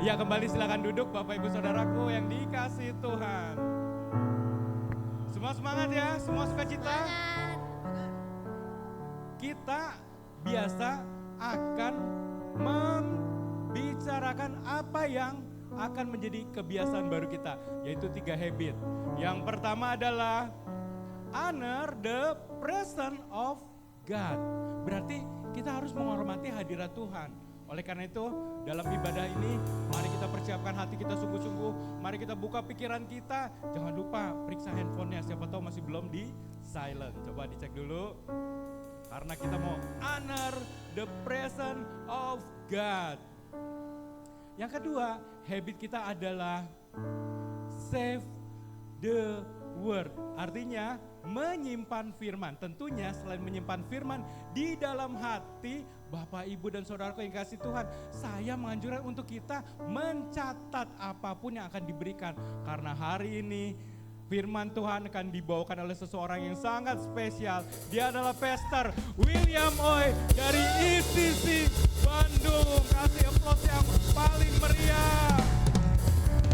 Ya kembali silakan duduk Bapak Ibu Saudaraku yang dikasihi Tuhan. Semua semangat ya, semua sukacita. Semangat. Kita biasa akan membicarakan apa yang akan menjadi kebiasaan baru kita, yaitu 3 habit. Yang pertama adalah honor the presence of God. Berarti kita harus menghormati hadirat Tuhan. Oleh karena itu, dalam ibadah ini, mari kita persiapkan hati kita sungguh-sungguh. Mari kita buka pikiran kita. Jangan lupa periksa handphonenya, siapa tahu masih belum di silent. Coba dicek dulu. Karena kita mau honor the presence of God. Yang kedua, habit kita adalah save the word. Artinya menyimpan firman. Tentunya selain menyimpan firman di dalam hati Bapak, Ibu dan Saudaraku yang kasih Tuhan, saya menganjurkan untuk kita mencatat apapun yang akan diberikan. Karena hari ini firman Tuhan akan dibawakan oleh seseorang yang sangat spesial. Dia adalah Pastor William Oi dari ICC Bandung. Kasih aplaus yang paling meriah.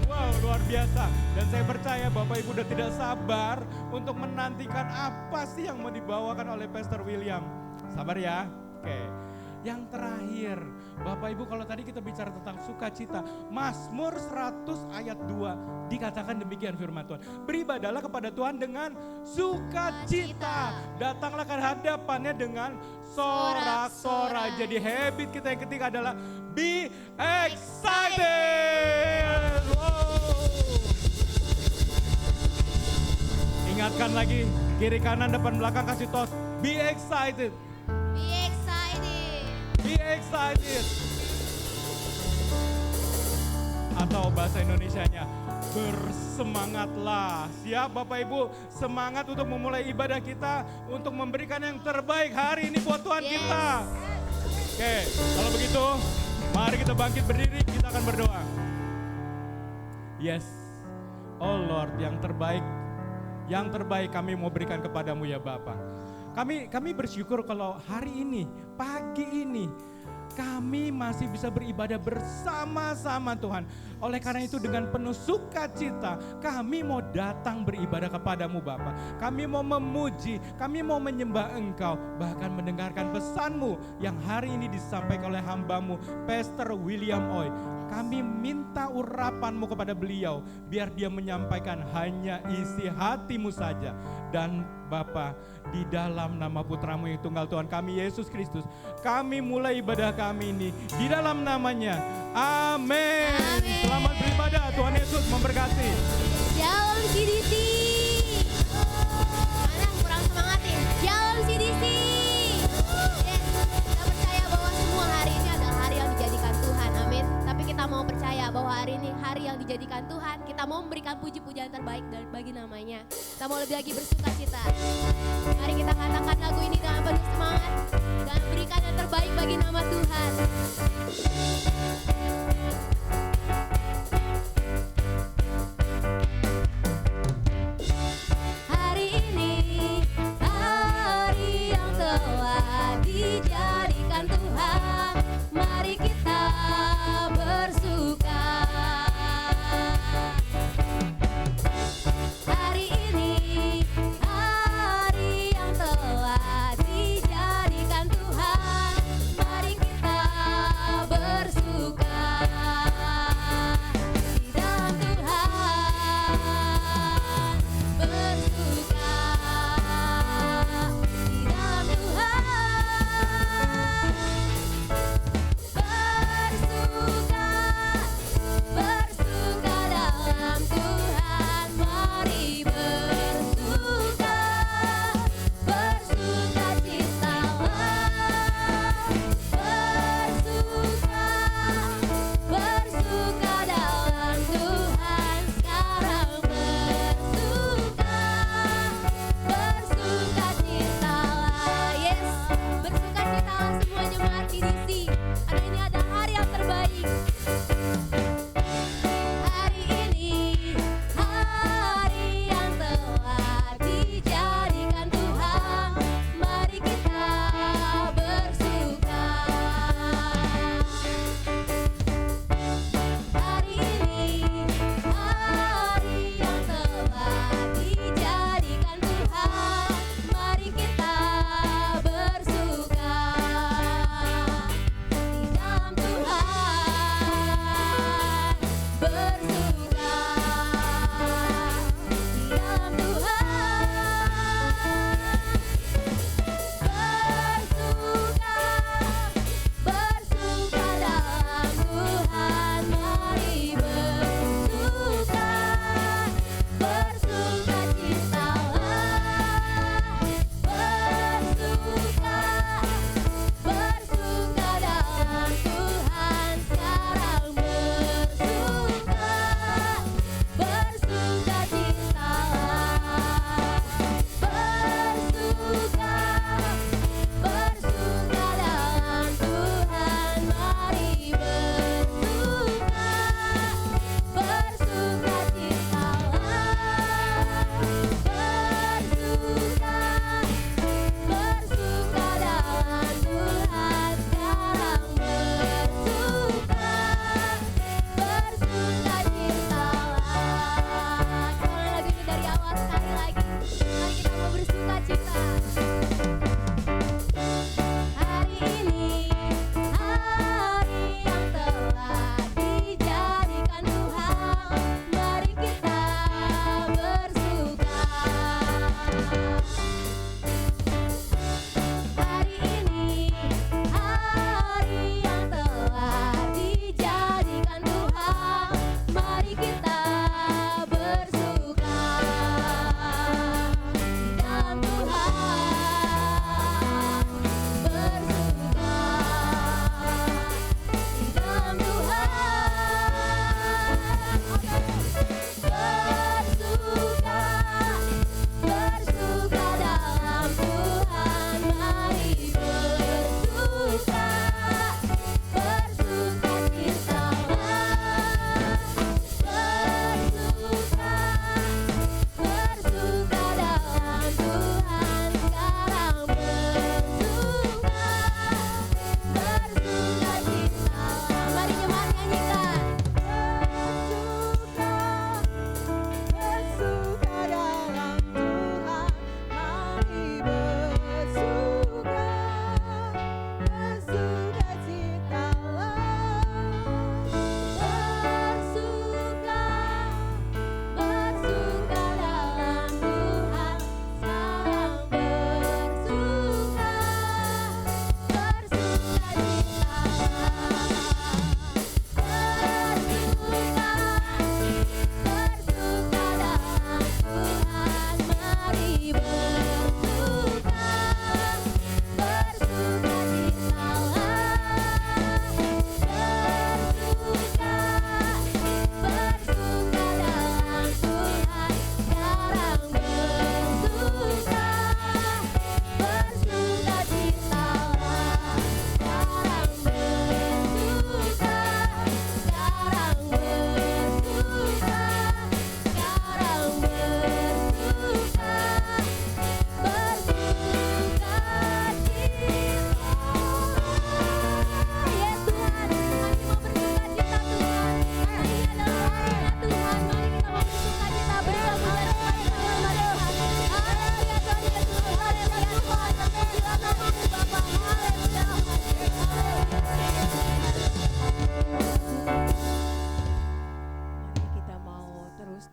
Wow, luar biasa. Dan saya percaya Bapak Ibu sudah tidak sabar untuk menantikan apa sih yang mau dibawakan oleh Pastor William. Sabar ya. Oke. Yang terakhir, Bapak Ibu kalau tadi kita bicara tentang sukacita, Mazmur 100 ayat 2 dikatakan demikian firman Tuhan. Beribadalah kepada Tuhan dengan sukacita. Datanglah ke hadapannya dengan sorak-sorai. Jadi habit kita yang ketiga adalah be excited. Wow. Ingatkan lagi, kiri kanan depan belakang kasih tos. Be excited. Be excited. Be excited. Atau bahasa Indonesianya, bersemangatlah. Siap Bapak Ibu, semangat untuk memulai ibadah kita, untuk memberikan yang terbaik hari ini buat Tuhan kita. Oke, kalau begitu, mari kita bangkit berdiri, kita akan berdoa. Yes, oh Lord, yang terbaik kami mau berikan kepadamu ya Bapa. Kami bersyukur kalau hari ini, pagi ini, kami masih bisa beribadah bersama-sama Tuhan. Oleh karena itu dengan penuh sukacita kami mau datang beribadah kepadamu Bapa. Kami mau memuji, kami mau menyembah Engkau. Bahkan mendengarkan pesanmu yang hari ini disampaikan oleh hambamu Pastor William Oi. Kami minta urapanmu kepada beliau biar dia menyampaikan hanya isi hatimu saja. Dan Bapa, di dalam nama putramu yang tunggal Tuhan kami Yesus Kristus, kami mulai ibadah kami ini di dalam namanya. Amin. Selamat beribadah, Tuhan Yesus memberkati. Shalom CDC. Mana kurang semangatin? Shalom CDC. Yes, kita percaya bahwa semua hari ini adalah hari yang dijadikan Tuhan. Amin. Tapi kita mau percaya bahwa hari ini hari yang dijadikan Tuhan. Kita mau memberikan puji-pujian terbaik bagi namanya. Kita mau lebih lagi bersuka cita. Mari kita katakan lagu ini dengan penuh semangat dan berikan yang terbaik bagi nama Tuhan. Hari ini hari yang telah dijadikan Tuhan, mari kita bersuka. Hari ini hari yang telah dijadikan Tuhan, mari kita bersuka.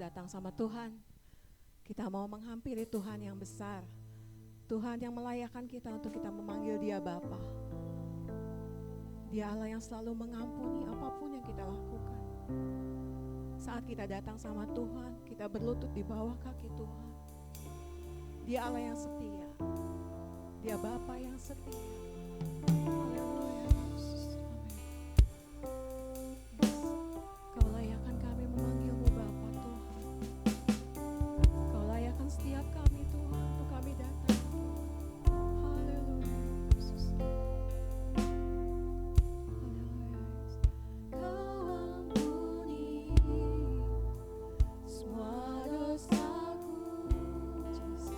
datang sama Tuhan, kita mau menghampiri Tuhan yang besar, Tuhan yang melayakkan kita untuk kita memanggil Dia Bapa. Dia Allah yang selalu mengampuni apapun yang kita lakukan. Saat kita datang sama Tuhan, kita berlutut di bawah kaki Tuhan. Dia Allah yang setia, Dia Bapa yang setia. Haleluya, Yesus. Amin. Yes. Kau layakkan kami memanggilmu Bapa Tuhan. Kau layakkan setiap kami Tuhan untuk kami datang. Haleluya, Yesus. Haleluya, Yesus. Kau ampuni semua dosaku, Jesus.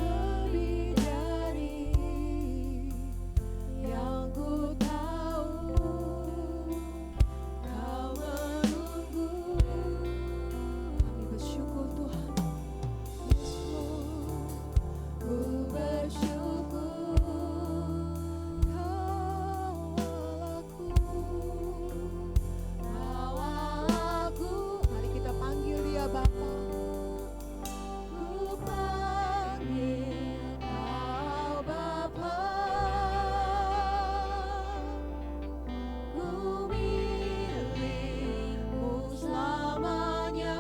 Lebih dari yang ku tahu, Kau menunggu. Kami bersyukur Tuhan, Yes Lord. Ku bersyukur Kau Allahku, Kau Allahku. Mari kita panggil Dia Bapa. Ku panggil Kau Bapa, ku milikmu selamanya.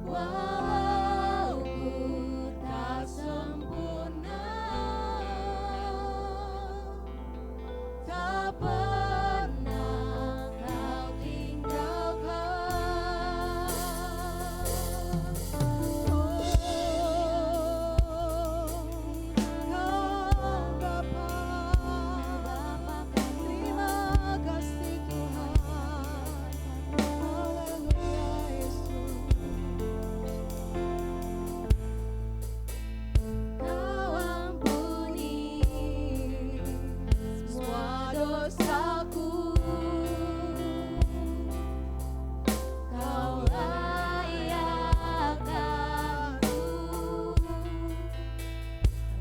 Walau ku tak sempurna, tak pernah Kau tinggalkan. Oh, Kau Bapa, terima kasih Tuhan. Haleluya, Yesus. Kau ampuni semua dosaku, Kau layakkanku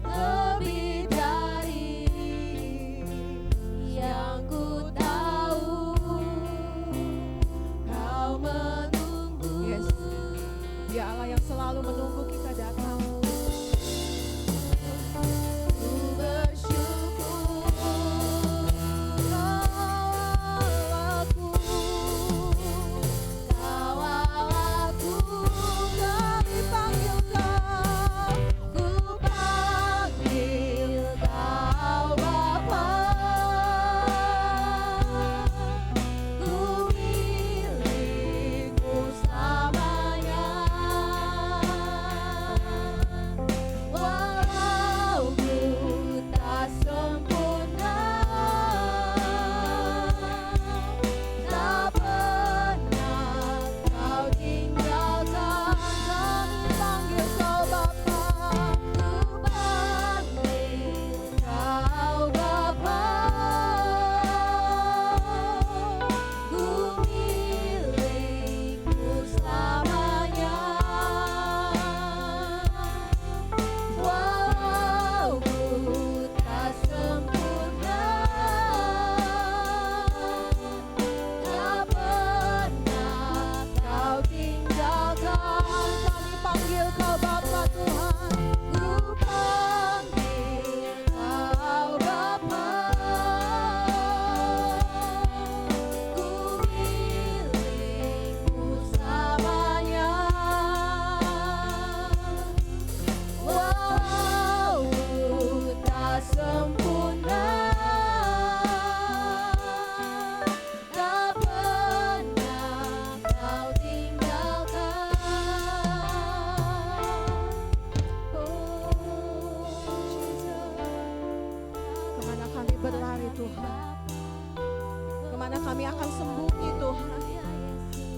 lebih dari yang ku tahu. Kau menunggu. Yes, Dia Allah yang selalu menunggu kita datang. Ku bersyukur Kau Allahku, Kau Allahku. Kami panggil Kau, ku panggil Kau Bapa, ku milikmu selamanya. Walau ku tak sempurna, tak pernah Kau tinggalkan. Kami panggil Kau Bapa, ku panggil Kau Bapa, ku milikmu selamanya. Walau ku tak sempurna, tak pernah Kau tinggalkan. Kami panggil Kau Bapa Tuhan, ku panggil Kau Bapa, ku milikmu selamanya. Walau ku tak sempurna, tak pernah Kau tinggalkan. Oh, Jesus. Kemana kami berlari Tuhan? Kemana kami akan sembunyi Tuhan?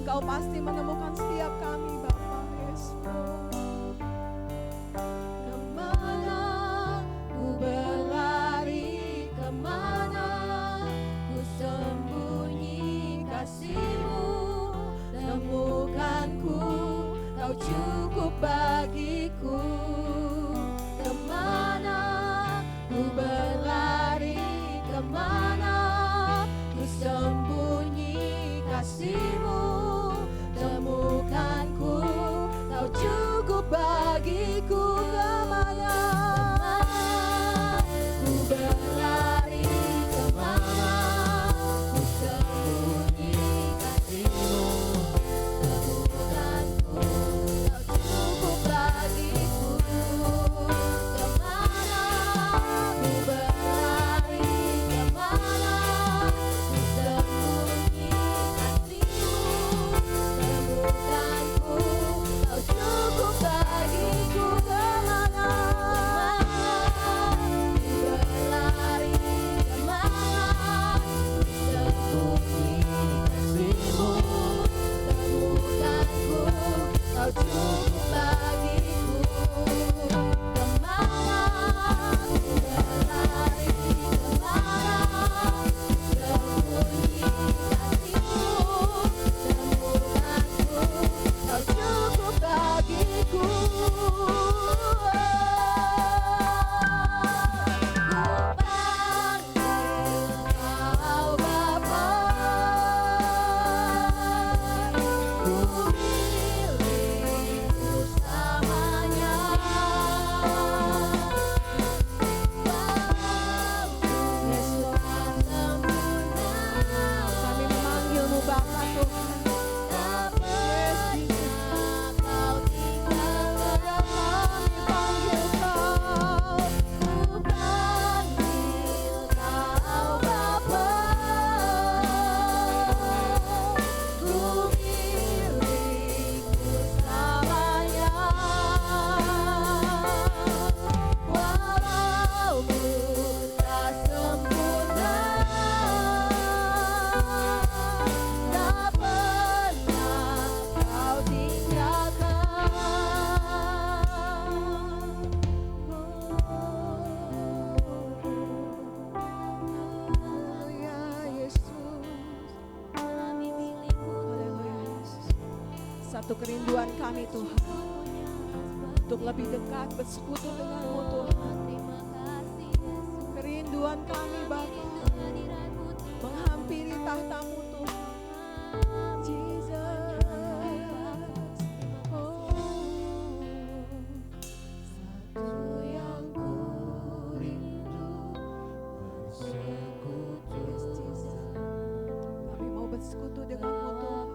Engkau pasti menemukan setiap kami Bapa. Yes, Lord. Kemana ku berlari, kemana ku sembunyi kasih-Mu. Temukanku, Kau cukup bagiku. Kemana berlari kemana, ku sembunyi kasih-Mu. Temukan ku, Kau cukup bagiku kemana. Ku berlari kemana, ku sembunyi kasih-Mu. Temukan ku, Kau cukup bagiku kemana. Ku berlari kemana, ku sembunyi kasih-Mu. Temukan ku, Kau cukup bagiku kemana. Ku berlari kemana, ku sembunyi kasih-Mu. Temukan ku, Kau cukup bagiku kemana. Ku berlari kemana, sembunyi kasih-Mu. Temukan ku, Kau cukup bagiku. Ku panggil Kau Bapa, ku milik bersamanya. Yesus sempurna, kami memanggil-Mu Bapa Tuhan. Tak pernah Kau tinggalkan kami, panggil Kau. Ku panggil Kau Bapa, ku milik bersamanya. Walaupun tak sempurna, tak pernah Kau tinggalkan. Haleluya Yesus. Haleluya Yesus. Satu kerinduan kami Tuhan, untuk lebih dekat bersekutu dengan-Mu Tuhan. Kerinduan kami Bapa, menghampiri tahta-Mu Tuhan. Jesus. Oh, satu yang ku rindu bersekutu. Yes, Jesus. Kami mau bersekutu dengan-Mu Tuhan.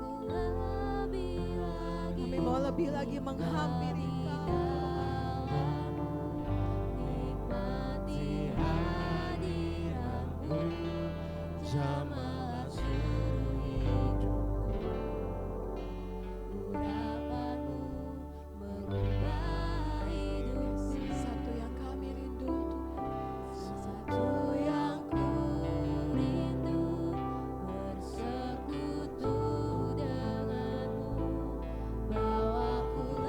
Kami mau lebih lagi menghampiri Kau. Nikmati hadirat-Mu, jamahlah seluruh hidupku. Urapan-Mu mengubah hidupku. Satu yang kami rindu Tuhan. Satu yang ku rindu, bersekutu denganmu. Bawaku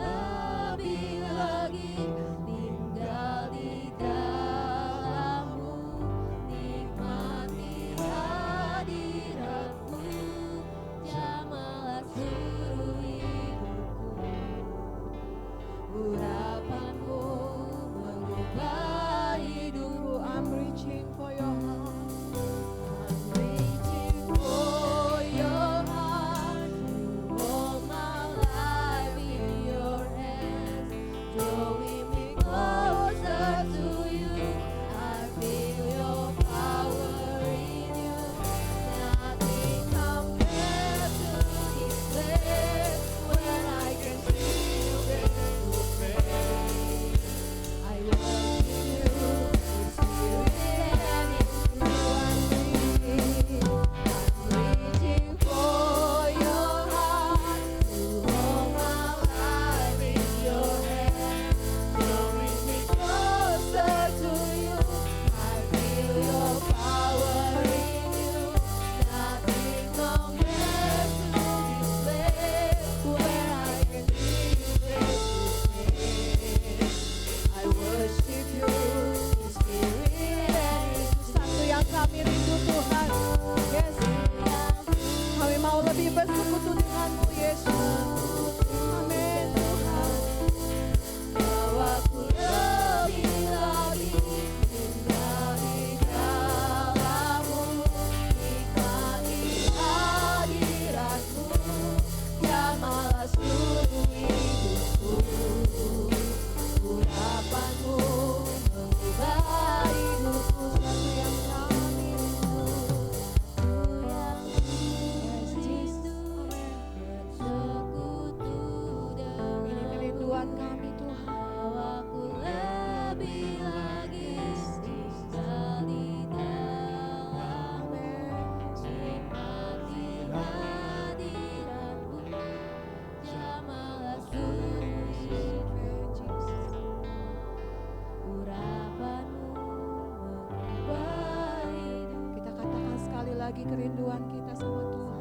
lagi kerinduan kita sama Tuhan.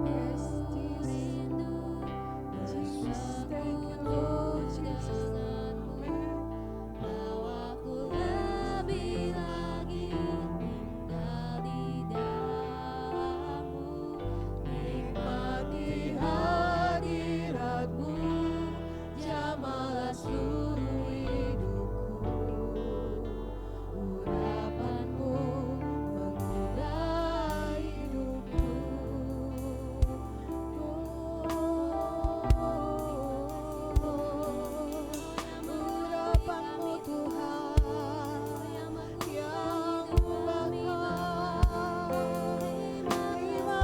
Yes, Jesus, thank you Lord Jesus. Bawaku lebih lagi tinggal di dalam-Mu, Nikmati hadirat-Mu, jamalah seluruh hidupku. Urapan-Mu mengubah hidupku. Urapan-Mu Tuhan yang membakar. Terima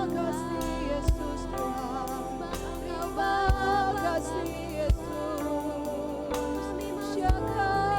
kasih Yesus Tuhan. Terima kasih Yesus. Syakarabara.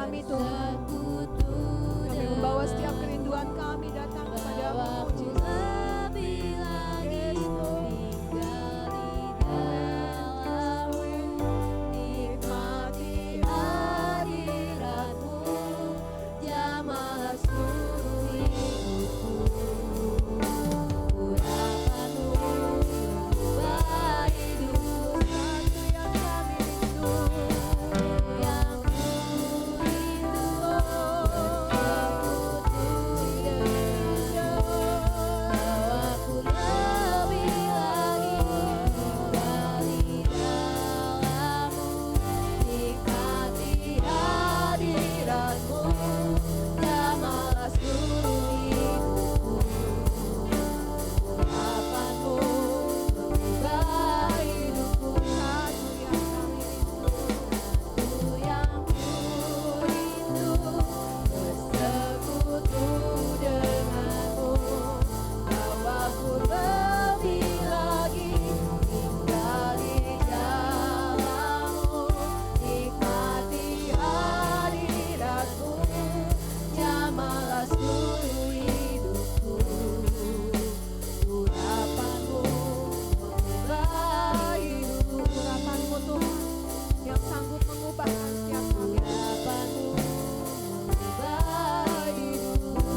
kami Tuhan. Kami membawa setiap kerinduan kami datang kepadamu Jesus. Yes, Lord. Nikmati hadiratmu, jamah seluruh hidupku. Urapanmu mengubah hidupku, Satu yang kami rindu. yang ku rindu. Aku lebih lagi tinggal di dalam-Mu, nikmati hadirat-Mu, jamahlah seluruh hidupku. Urapan-Mu mengubah hidupku, Satu yang kami rindu. satu yang ku rindu, bersekutu denganmu. Bawaku lebih lagi tinggal di dalam-Mu, nikmati hadirat-Mu, jamahlah seluruh hidupku. Urapan-Mu mengubah hidupku. Urapan-Mu Tuhan yang sanggup mengubahkan setiap kami. Urapan-Mu mengubah hidupku.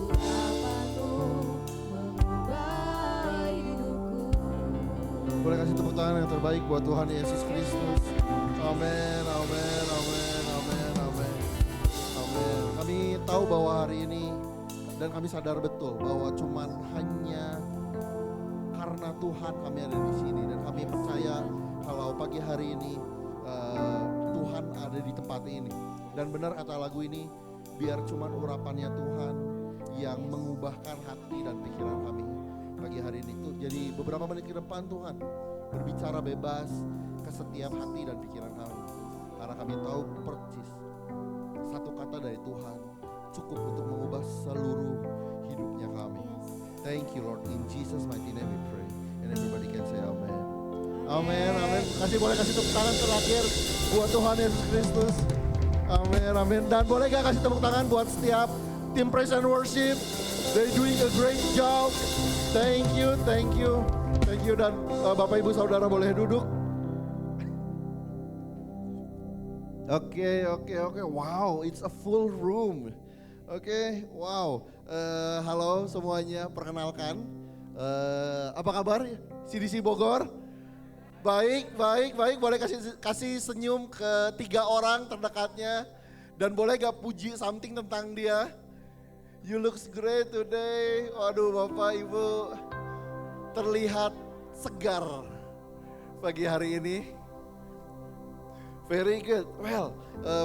Urapan-Mu mengubah hidupku. Boleh kasih tepuk tangan yang terbaik buat Tuhan Yesus Kristus. Amin, amin, amin, amin, amin. Amin. Kami tahu bahwa hari ini dan kami sadar betul bahwa cuman hanya karena Tuhan kami ada di sini dan kami percaya kalau pagi hari ini Tuhan ada di tempat ini. Dan benar kata lagu ini, biar cuman urapannya Tuhan yang mengubahkan hati dan pikiran kami pagi hari ini. Tuh, jadi beberapa menit ke depan Tuhan berbicara bebas ke setiap hati dan pikiran kami. Karena kami tahu persis satu kata dari Tuhan cukup untuk mengubah seluruh hidupnya kami. Thank you Lord, in Jesus mighty name we pray. And everybody can say amen. Amin, amin. Boleh kasih tepuk tangan terakhir buat Tuhan Yesus Kristus. Amin, amin. Dan boleh gak kasih tepuk tangan buat setiap tim praise and worship. They're doing a great job. Thank you, thank you. Thank you dan Bapak Ibu Saudara boleh duduk. Oke. Wow, it's a full room. Oke, wow. Halo semuanya, perkenalkan. Apa kabar CDC Bogor? Baik. Boleh kasih senyum ke 3 orang terdekatnya. Dan boleh gak puji something tentang dia? You looks great today. Waduh Bapak Ibu, terlihat segar pagi hari ini. Very good. Well,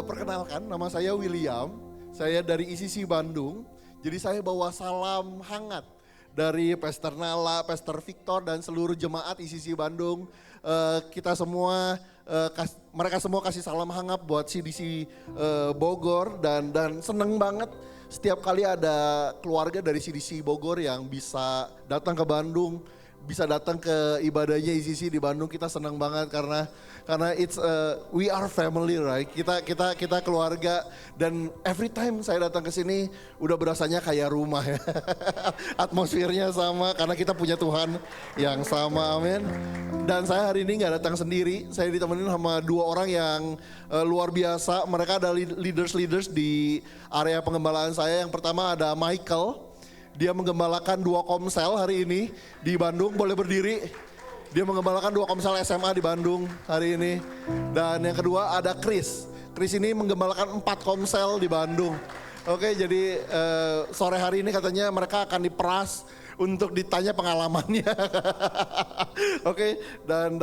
perkenalkan nama saya William. Saya dari ICC Bandung. Jadi saya bawa salam hangat dari Pastor Nala, Pastor Victor dan seluruh jemaat ICC Bandung. Kita semua, mereka semua kasih salam hangat buat CDC Bogor dan seneng banget setiap kali ada keluarga dari CDC Bogor yang bisa datang ke Bandung, bisa datang ke ibadahnya ICC di Bandung. Kita senang banget karena it's we are family, right? Kita keluarga dan every time saya datang ke sini udah berasanya kayak rumah ya. Atmosfernya sama karena kita punya Tuhan yang sama, amin. Dan saya hari ini nggak datang sendiri, saya ditemenin sama 2 orang yang luar biasa. Mereka ada leaders di area pengembalaan saya. Yang pertama ada Michael. Dia menggembalakan 2 komsel hari ini di Bandung, boleh berdiri. Dia menggembalakan 2 komsel SMA di Bandung hari ini. Dan yang kedua ada Chris. Chris ini menggembalakan 4 komsel di Bandung. Oke, jadi sore hari ini katanya mereka akan diperas untuk ditanya pengalamannya. Oke, dan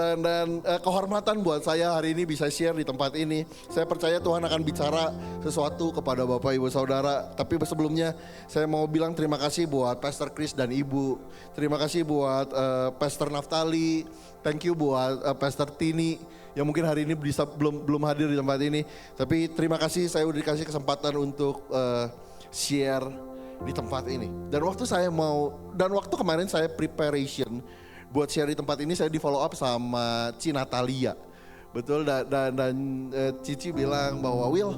kehormatan buat saya hari ini bisa share di tempat ini. Saya percaya Tuhan akan bicara sesuatu kepada Bapak Ibu Saudara. Tapi sebelumnya saya mau bilang terima kasih buat Pastor Chris dan Ibu. Terima kasih buat Pastor Naftali. Thank you buat Pastor Tini yang mungkin hari ini belum hadir di tempat ini. Tapi terima kasih, saya udah dikasih kesempatan untuk share di tempat ini. Dan waktu kemarin saya preparation buat share di tempat ini, saya di follow up sama Ci Natalia. Betul, dan Cici bilang bahwa Will,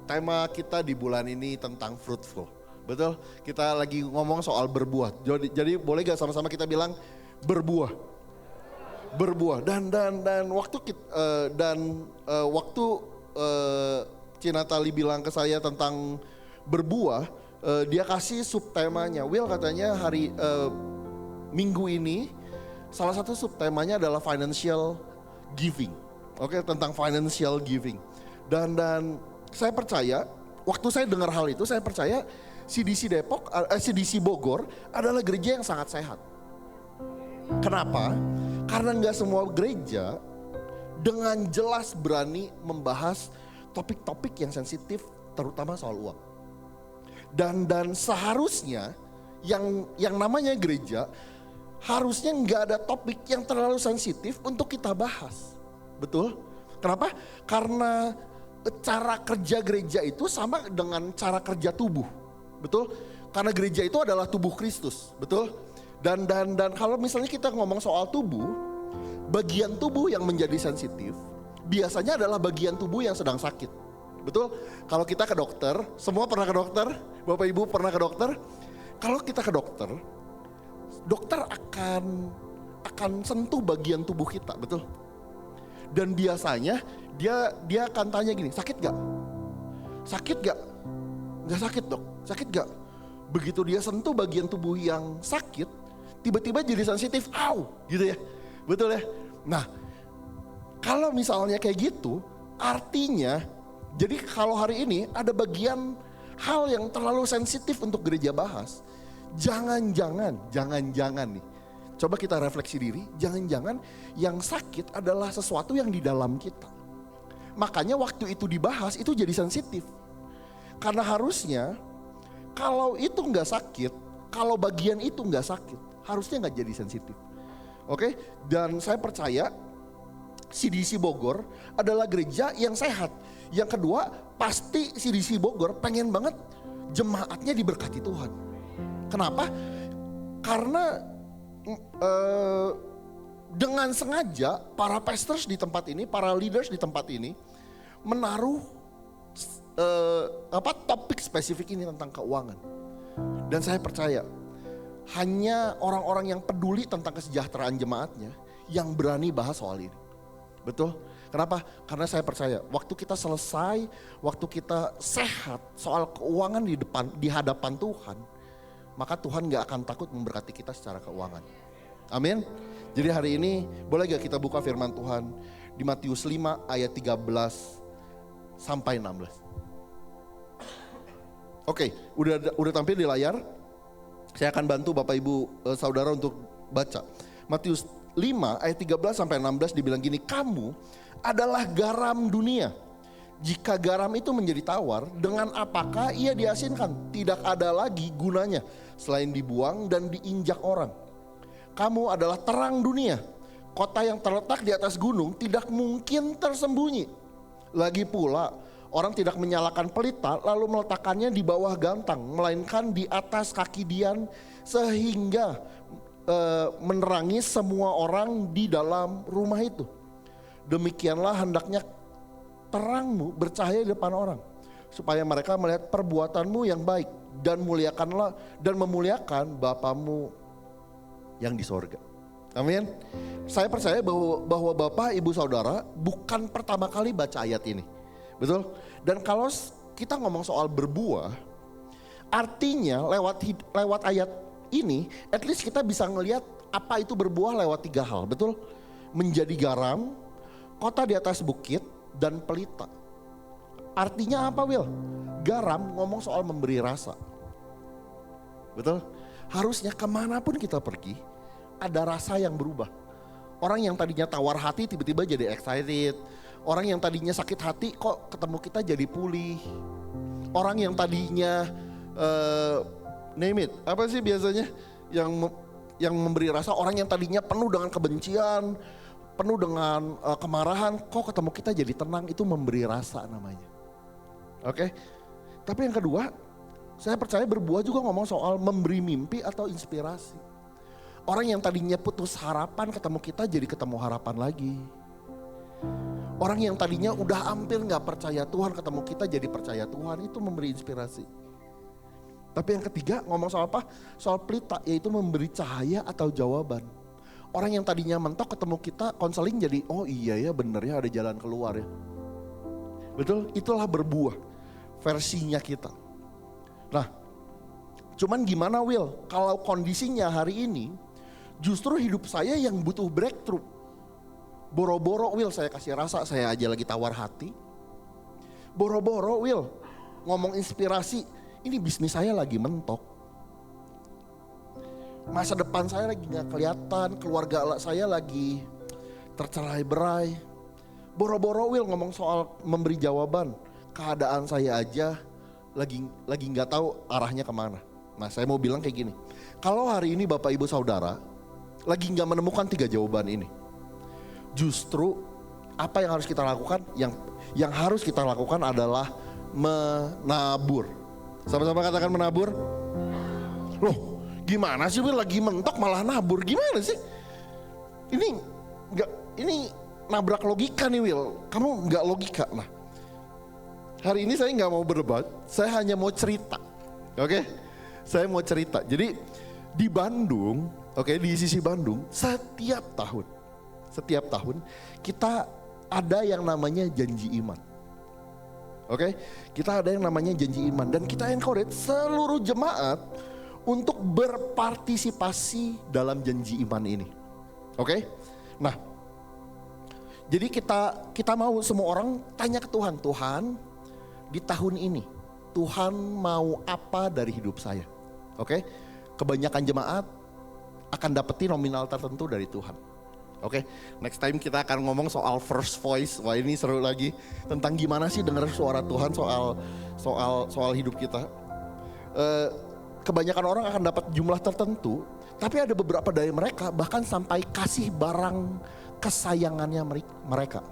tema kita di bulan ini tentang fruitful. Betul, kita lagi ngomong soal berbuah. Jadi boleh gak sama-sama kita bilang berbuah? Berbuah. Dan waktu Cina Tali bilang ke saya tentang berbuah, dia kasih subtemanya. Will katanya minggu ini salah satu subtemanya adalah financial giving. Oke, tentang financial giving. Dan saya percaya, waktu saya dengar hal itu, saya percaya CDC Bogor adalah gereja yang sangat sehat. Kenapa? Karena nggak semua gereja dengan jelas berani membahas topik-topik yang sensitif, terutama soal uang. Dan seharusnya yang namanya gereja harusnya nggak ada topik yang terlalu sensitif untuk kita bahas. Betul? Kenapa? Karena cara kerja gereja itu sama dengan cara kerja tubuh. Betul? Karena gereja itu adalah tubuh Kristus. Betul? Dan kalau misalnya kita ngomong soal tubuh, bagian tubuh yang menjadi sensitif biasanya adalah bagian tubuh yang sedang sakit. Betul? Kalau kita ke dokter, semua pernah ke dokter? Bapak Ibu pernah ke dokter? Kalau kita ke dokter akan sentuh bagian tubuh kita, betul? Dan biasanya dia akan tanya gini, sakit gak? Sakit gak? Gak sakit dok, sakit gak? Begitu dia sentuh bagian tubuh yang sakit, tiba-tiba jadi sensitif, au, gitu ya, betul ya? Nah, kalau misalnya kayak gitu, artinya, jadi kalau hari ini ada bagian hal yang terlalu sensitif untuk gereja bahas, jangan-jangan nih, coba kita refleksi diri, jangan-jangan yang sakit adalah sesuatu yang di dalam kita. Makanya waktu itu dibahas itu jadi sensitif. Karena harusnya kalau itu nggak sakit, kalau bagian itu nggak sakit, harusnya nggak jadi sensitif. Oke, dan saya percaya CDC Bogor adalah gereja yang sehat. Yang kedua, pasti CDC Bogor pengen banget jemaatnya diberkati Tuhan. Kenapa? Karena dengan sengaja para pastors di tempat ini, para leaders di tempat ini menaruh topik spesifik ini tentang keuangan. Dan saya percaya hanya orang-orang yang peduli tentang kesejahteraan jemaatnya yang berani bahas soal ini. Betul? Kenapa? Karena saya percaya waktu kita selesai, waktu kita sehat soal keuangan di hadapan Tuhan, maka Tuhan gak akan takut memberkati kita secara keuangan. Amin. Jadi hari ini boleh gak kita buka firman Tuhan di Matius 5 ayat 13 sampai 16. Oke, udah tampil di layar. Saya akan bantu Bapak Ibu Saudara untuk baca. Matius 5 ayat 13 sampai 16 dibilang gini, kamu adalah garam dunia. Jika garam itu menjadi tawar, dengan apakah ia diasinkan? Tidak ada lagi gunanya selain dibuang dan diinjak orang. Kamu adalah terang dunia. Kota yang terletak di atas gunung tidak mungkin tersembunyi. Lagi pula, orang tidak menyalakan pelita lalu meletakkannya di bawah gantang, melainkan di atas kaki dian sehingga menerangi semua orang di dalam rumah itu. Demikianlah hendaknya terangmu bercahaya di depan orang, supaya mereka melihat perbuatanmu yang baik dan memuliakan Bapamu yang di sorga. Amin. Saya percaya bahwa Bapak, Ibu, Saudara bukan pertama kali baca ayat ini. Betul? Dan kalau kita ngomong soal berbuah, artinya lewat ayat ini, at least kita bisa ngelihat apa itu berbuah lewat 3 hal. Betul? Menjadi garam, kota di atas bukit, dan pelita. Artinya apa, Will? Garam ngomong soal memberi rasa. Betul? Harusnya kemanapun kita pergi, ada rasa yang berubah. Orang yang tadinya tawar hati tiba-tiba jadi excited. Orang yang tadinya sakit hati kok ketemu kita jadi pulih. Orang yang tadinya name it, apa sih biasanya yang memberi rasa, orang yang tadinya penuh dengan kebencian, penuh dengan kemarahan, kok ketemu kita jadi tenang, itu memberi rasa namanya. Oke. Tapi yang kedua, saya percaya berbuah juga ngomong soal memberi mimpi atau inspirasi. Orang yang tadinya putus harapan ketemu kita jadi ketemu harapan lagi. Orang yang tadinya udah hampir gak percaya Tuhan ketemu kita jadi percaya Tuhan, itu memberi inspirasi. Tapi yang ketiga ngomong soal apa? Soal pelita, yaitu memberi cahaya atau jawaban. Orang yang tadinya mentok ketemu kita konseling jadi, oh iya ya bener ya ada jalan keluar ya. Betul, itulah berbuah versinya kita. Nah, cuman gimana Will, kalau kondisinya hari ini justru hidup saya yang butuh breakthrough. Boro-boro Will saya kasih rasa, saya aja lagi tawar hati. Boro-boro Will ngomong inspirasi, ini bisnis saya lagi mentok. Masa depan saya lagi gak kelihatan, keluarga saya lagi tercerai-berai. Boro-boro Will ngomong soal memberi jawaban, keadaan saya aja lagi gak tahu arahnya kemana. Nah saya mau bilang kayak gini, kalau hari ini Bapak Ibu Saudara lagi gak menemukan 3 jawaban ini, justru apa yang harus kita lakukan? Yang harus kita lakukan adalah menabur. Sama-sama katakan menabur. Loh, gimana sih Will lagi mentok malah nabur? Gimana sih? Ini nabrak logika nih Will. Kamu nggak logika. Nah, hari ini saya nggak mau berdebat. Saya hanya mau cerita. Oke? Saya mau cerita. Jadi di Bandung, di sisi Bandung, setiap tahun kita ada yang namanya janji iman. Kita ada yang namanya janji iman dan kita encourage seluruh jemaat untuk berpartisipasi dalam janji iman ini. Nah, jadi kita mau semua orang tanya ke Tuhan, Tuhan di tahun ini Tuhan mau apa dari hidup saya? Kebanyakan jemaat akan dapetin nominal tertentu dari Tuhan. Next time kita akan ngomong soal first voice. Wah ini seru lagi tentang gimana sih dengar suara Tuhan soal hidup kita. Kebanyakan orang akan dapat jumlah tertentu, tapi ada beberapa dari mereka bahkan sampai kasih barang kesayangannya mereka.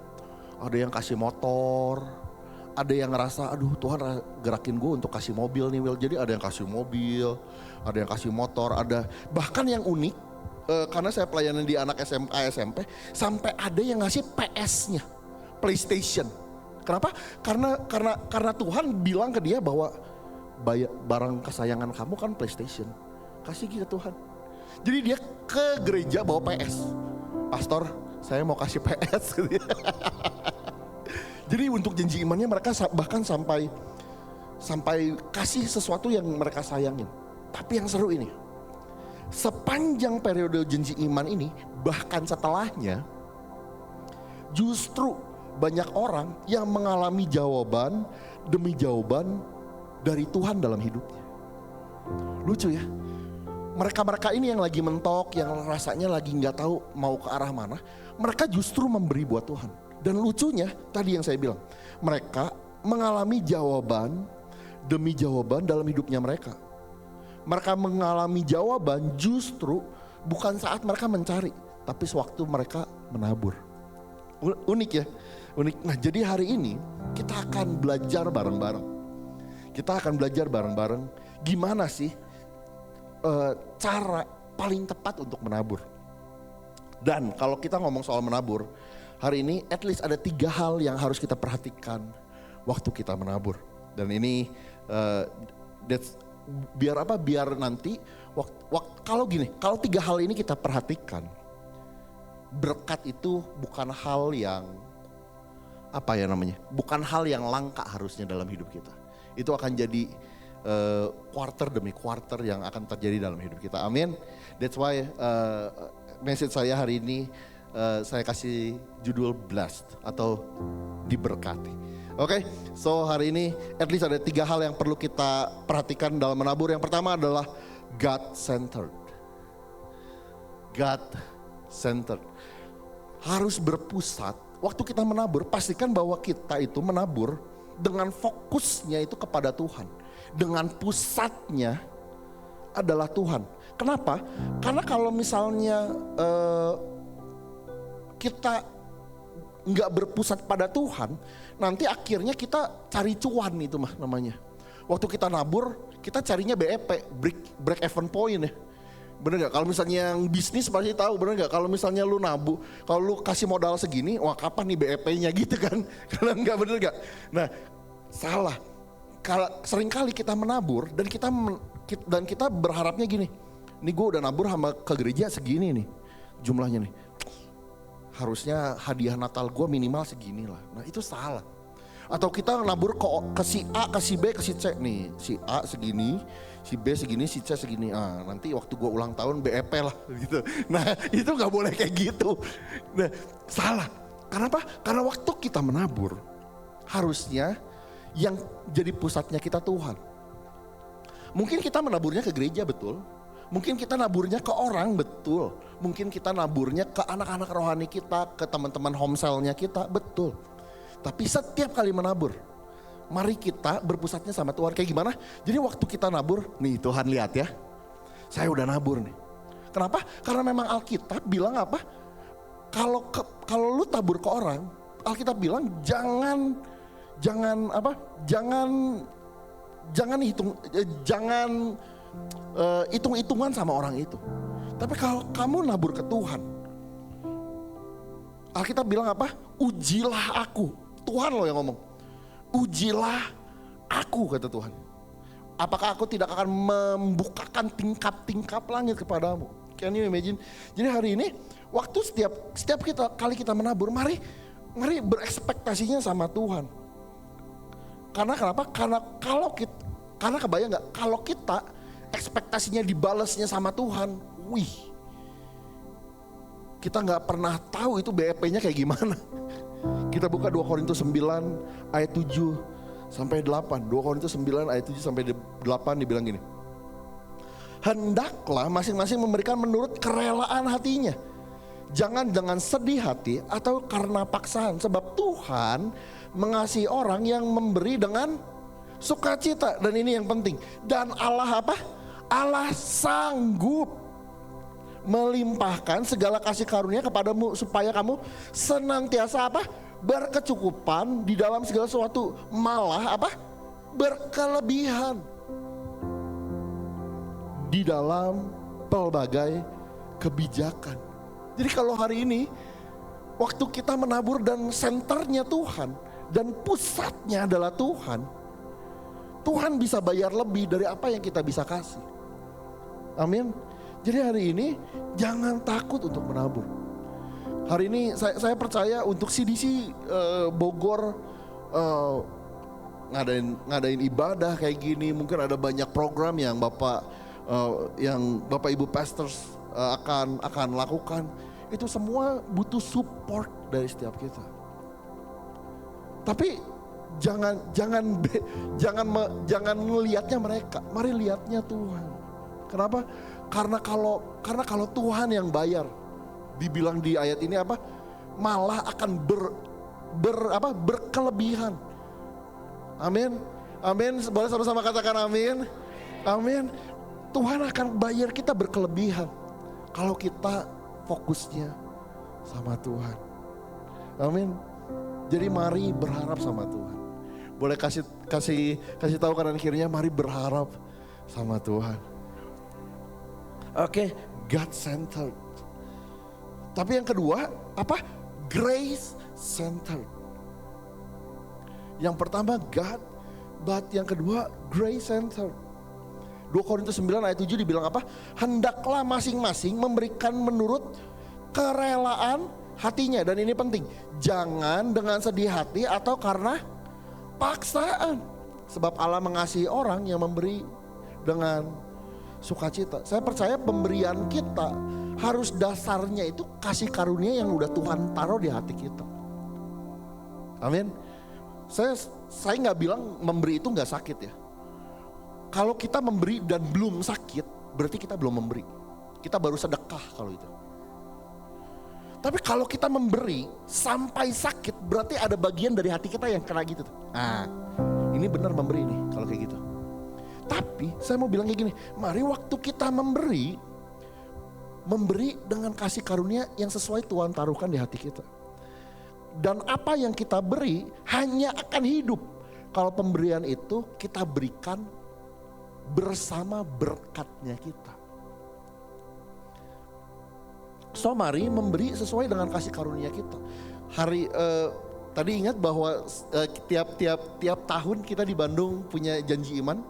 Ada yang kasih motor, ada yang ngerasa aduh Tuhan gerakin gue untuk kasih mobil nih Will. Jadi ada yang kasih mobil, ada yang kasih motor, ada bahkan yang unik. Karena saya pelayanan di anak SMA SMP, sampai ada yang ngasih PS-nya, PlayStation. Kenapa? Karena Tuhan bilang ke dia bahwa barang kesayangan kamu kan PlayStation. Kasih gitu Tuhan. Jadi dia ke gereja bawa PS. Pastor, saya mau kasih PS. Jadi untuk janji imannya mereka bahkan sampai kasih sesuatu yang mereka sayangin. Tapi yang seru ini, sepanjang periode janji iman ini, bahkan setelahnya, justru banyak orang yang mengalami jawaban demi jawaban dari Tuhan dalam hidupnya. Lucu ya, mereka-mereka ini yang lagi mentok, yang rasanya lagi gak tahu mau ke arah mana, mereka justru memberi buat Tuhan. Dan lucunya, tadi yang saya bilang, mereka mengalami jawaban demi jawaban dalam hidupnya mereka. Mereka mengalami jawaban justru bukan saat mereka mencari, tapi sewaktu mereka menabur. Unik ya, unik. Nah jadi hari ini kita akan belajar bareng-bareng. Kita akan belajar bareng-bareng gimana sih cara paling tepat untuk menabur. Dan kalau kita ngomong soal menabur, hari ini at least ada 3 hal yang harus kita perhatikan waktu kita menabur. Dan ini biar apa? Biar nanti kalau 3 hal ini kita perhatikan, berkat itu bukan hal yang bukan hal yang langka harusnya dalam hidup kita. Itu akan jadi quarter demi quarter yang akan terjadi dalam hidup kita. Amin. That's why message saya hari ini saya kasih judul blessed atau diberkati. So hari ini at least ada 3 hal yang perlu kita perhatikan dalam menabur. Yang pertama adalah God-centered. God-centered. Harus berpusat. Waktu kita menabur, pastikan bahwa kita itu menabur dengan fokusnya itu kepada Tuhan. Dengan pusatnya adalah Tuhan. Kenapa? Karena kalau misalnya kita nggak berpusat pada Tuhan, nanti akhirnya kita cari cuan itu namanya. Waktu kita nabur, kita carinya BEP, break even point ya. Bener gak? Kalau misalnya yang bisnis pasti tahu, bener gak? Kalau misalnya lu kalau lu kasih modal segini, wah kapan nih BEP-nya gitu kan? Kalau enggak, bener gak? Nah, salah. Seringkali kita menabur dan kita berharapnya gini. Nih gue udah nabur sama ke gereja segini nih jumlahnya nih. Harusnya hadiah Natal gue minimal segini lah. Nah itu salah. Atau kita nabur ke si A, ke si B, ke si C nih. Si A segini, si B segini, si C segini. Nanti waktu gue ulang tahun BEP lah gitu. Nah itu gak boleh kayak gitu. Nah salah. Kenapa? Karena waktu kita menabur harusnya yang jadi pusatnya kita Tuhan. Mungkin kita menaburnya ke gereja, betul. Mungkin kita naburnya ke orang, betul. Mungkin kita naburnya ke anak-anak rohani kita, ke teman-teman homeschoolnya kita, betul. Tapi setiap kali menabur, mari kita berpusatnya sama Tuhan. Kayak gimana? Jadi waktu kita nabur, nih Tuhan lihat ya, saya udah nabur nih. Kenapa? Karena memang Alkitab bilang apa? Kalau lu tabur ke orang, Alkitab bilang jangan hitung-hitungan sama orang itu. Tapi kalau kamu nabur ke Tuhan, Alkitab bilang apa? Ujilah aku. Tuhan loh yang ngomong. Ujilah aku, kata Tuhan. Apakah aku tidak akan membukakan tingkap-tingkap langit kepadamu? Can you imagine? Jadi hari ini waktu setiap kali kita menabur, mari berekspektasinya sama Tuhan. Karena kenapa? Karena kebayang nggak? Kalau kita ekspektasinya dibalasnya sama Tuhan, kita nggak pernah tahu itu BEP-nya kayak gimana. Kita buka 2 Korintus 9 ayat 7 sampai 8. 2 Korintus 9 ayat 7 sampai 8 dibilang gini. Hendaklah masing-masing memberikan menurut kerelaan hatinya. Jangan dengan sedih hati atau karena paksaan. Sebab Tuhan mengasihi orang yang memberi dengan sukacita. Dan ini yang penting. Dan Allah apa? Allah sanggup melimpahkan segala kasih karunia kepadamu supaya kamu senantiasa apa? Berkecukupan di dalam segala sesuatu, malah apa? Berkelebihan di dalam pelbagai kebijakan. Jadi kalau hari ini waktu kita menabur dan senternya Tuhan dan pusatnya adalah Tuhan, Tuhan bisa bayar lebih dari apa yang kita bisa kasih. Amin. Jadi hari ini jangan takut untuk menabur. Hari ini saya percaya untuk CDC Bogor ngadain ibadah kayak gini, mungkin ada banyak program yang Bapak Ibu pastors akan lakukan. Itu semua butuh support dari setiap kita. Tapi jangan melihatnya mereka, mari lihatnya Tuhan. Kenapa? Karena kalau Tuhan yang bayar, dibilang di ayat ini apa? Malah akan berkelebihan. Amin. Amin. Boleh sama-sama katakan amin. Amin. Tuhan akan bayar kita berkelebihan kalau kita fokusnya sama Tuhan. Amin. Jadi mari berharap sama Tuhan. Boleh kasih tahu kanan kirinya, mari berharap sama Tuhan. Oke, God centered. Tapi yang kedua apa? Grace centered. Yang pertama God, but yang kedua grace centered. 2 Korintus 9 ayat 7 dibilang apa? Hendaklah masing-masing memberikan menurut kerelaan hatinya. Dan ini penting, jangan dengan sedih hati atau karena paksaan. Sebab Allah mengasihi orang yang memberi dengan sukacita. Saya percaya pemberian kita harus dasarnya itu kasih karunia yang udah Tuhan taruh di hati kita. Amin. Saya nggak bilang memberi itu nggak sakit ya. Kalau kita memberi dan belum sakit, berarti kita belum memberi. Kita baru sedekah kalau itu. Tapi kalau kita memberi sampai sakit, berarti ada bagian dari hati kita yang kena gitu. Ini benar memberi nih kalau kayak gitu. Tapi saya mau bilang kayak gini, mari waktu kita memberi dengan kasih karunia yang sesuai Tuhan taruhkan di hati kita. Dan apa yang kita beri hanya akan hidup kalau pemberian itu kita berikan bersama berkatnya kita. So mari memberi sesuai dengan kasih karunia kita. Tadi ingat bahwa tiap tahun kita di Bandung punya janji iman.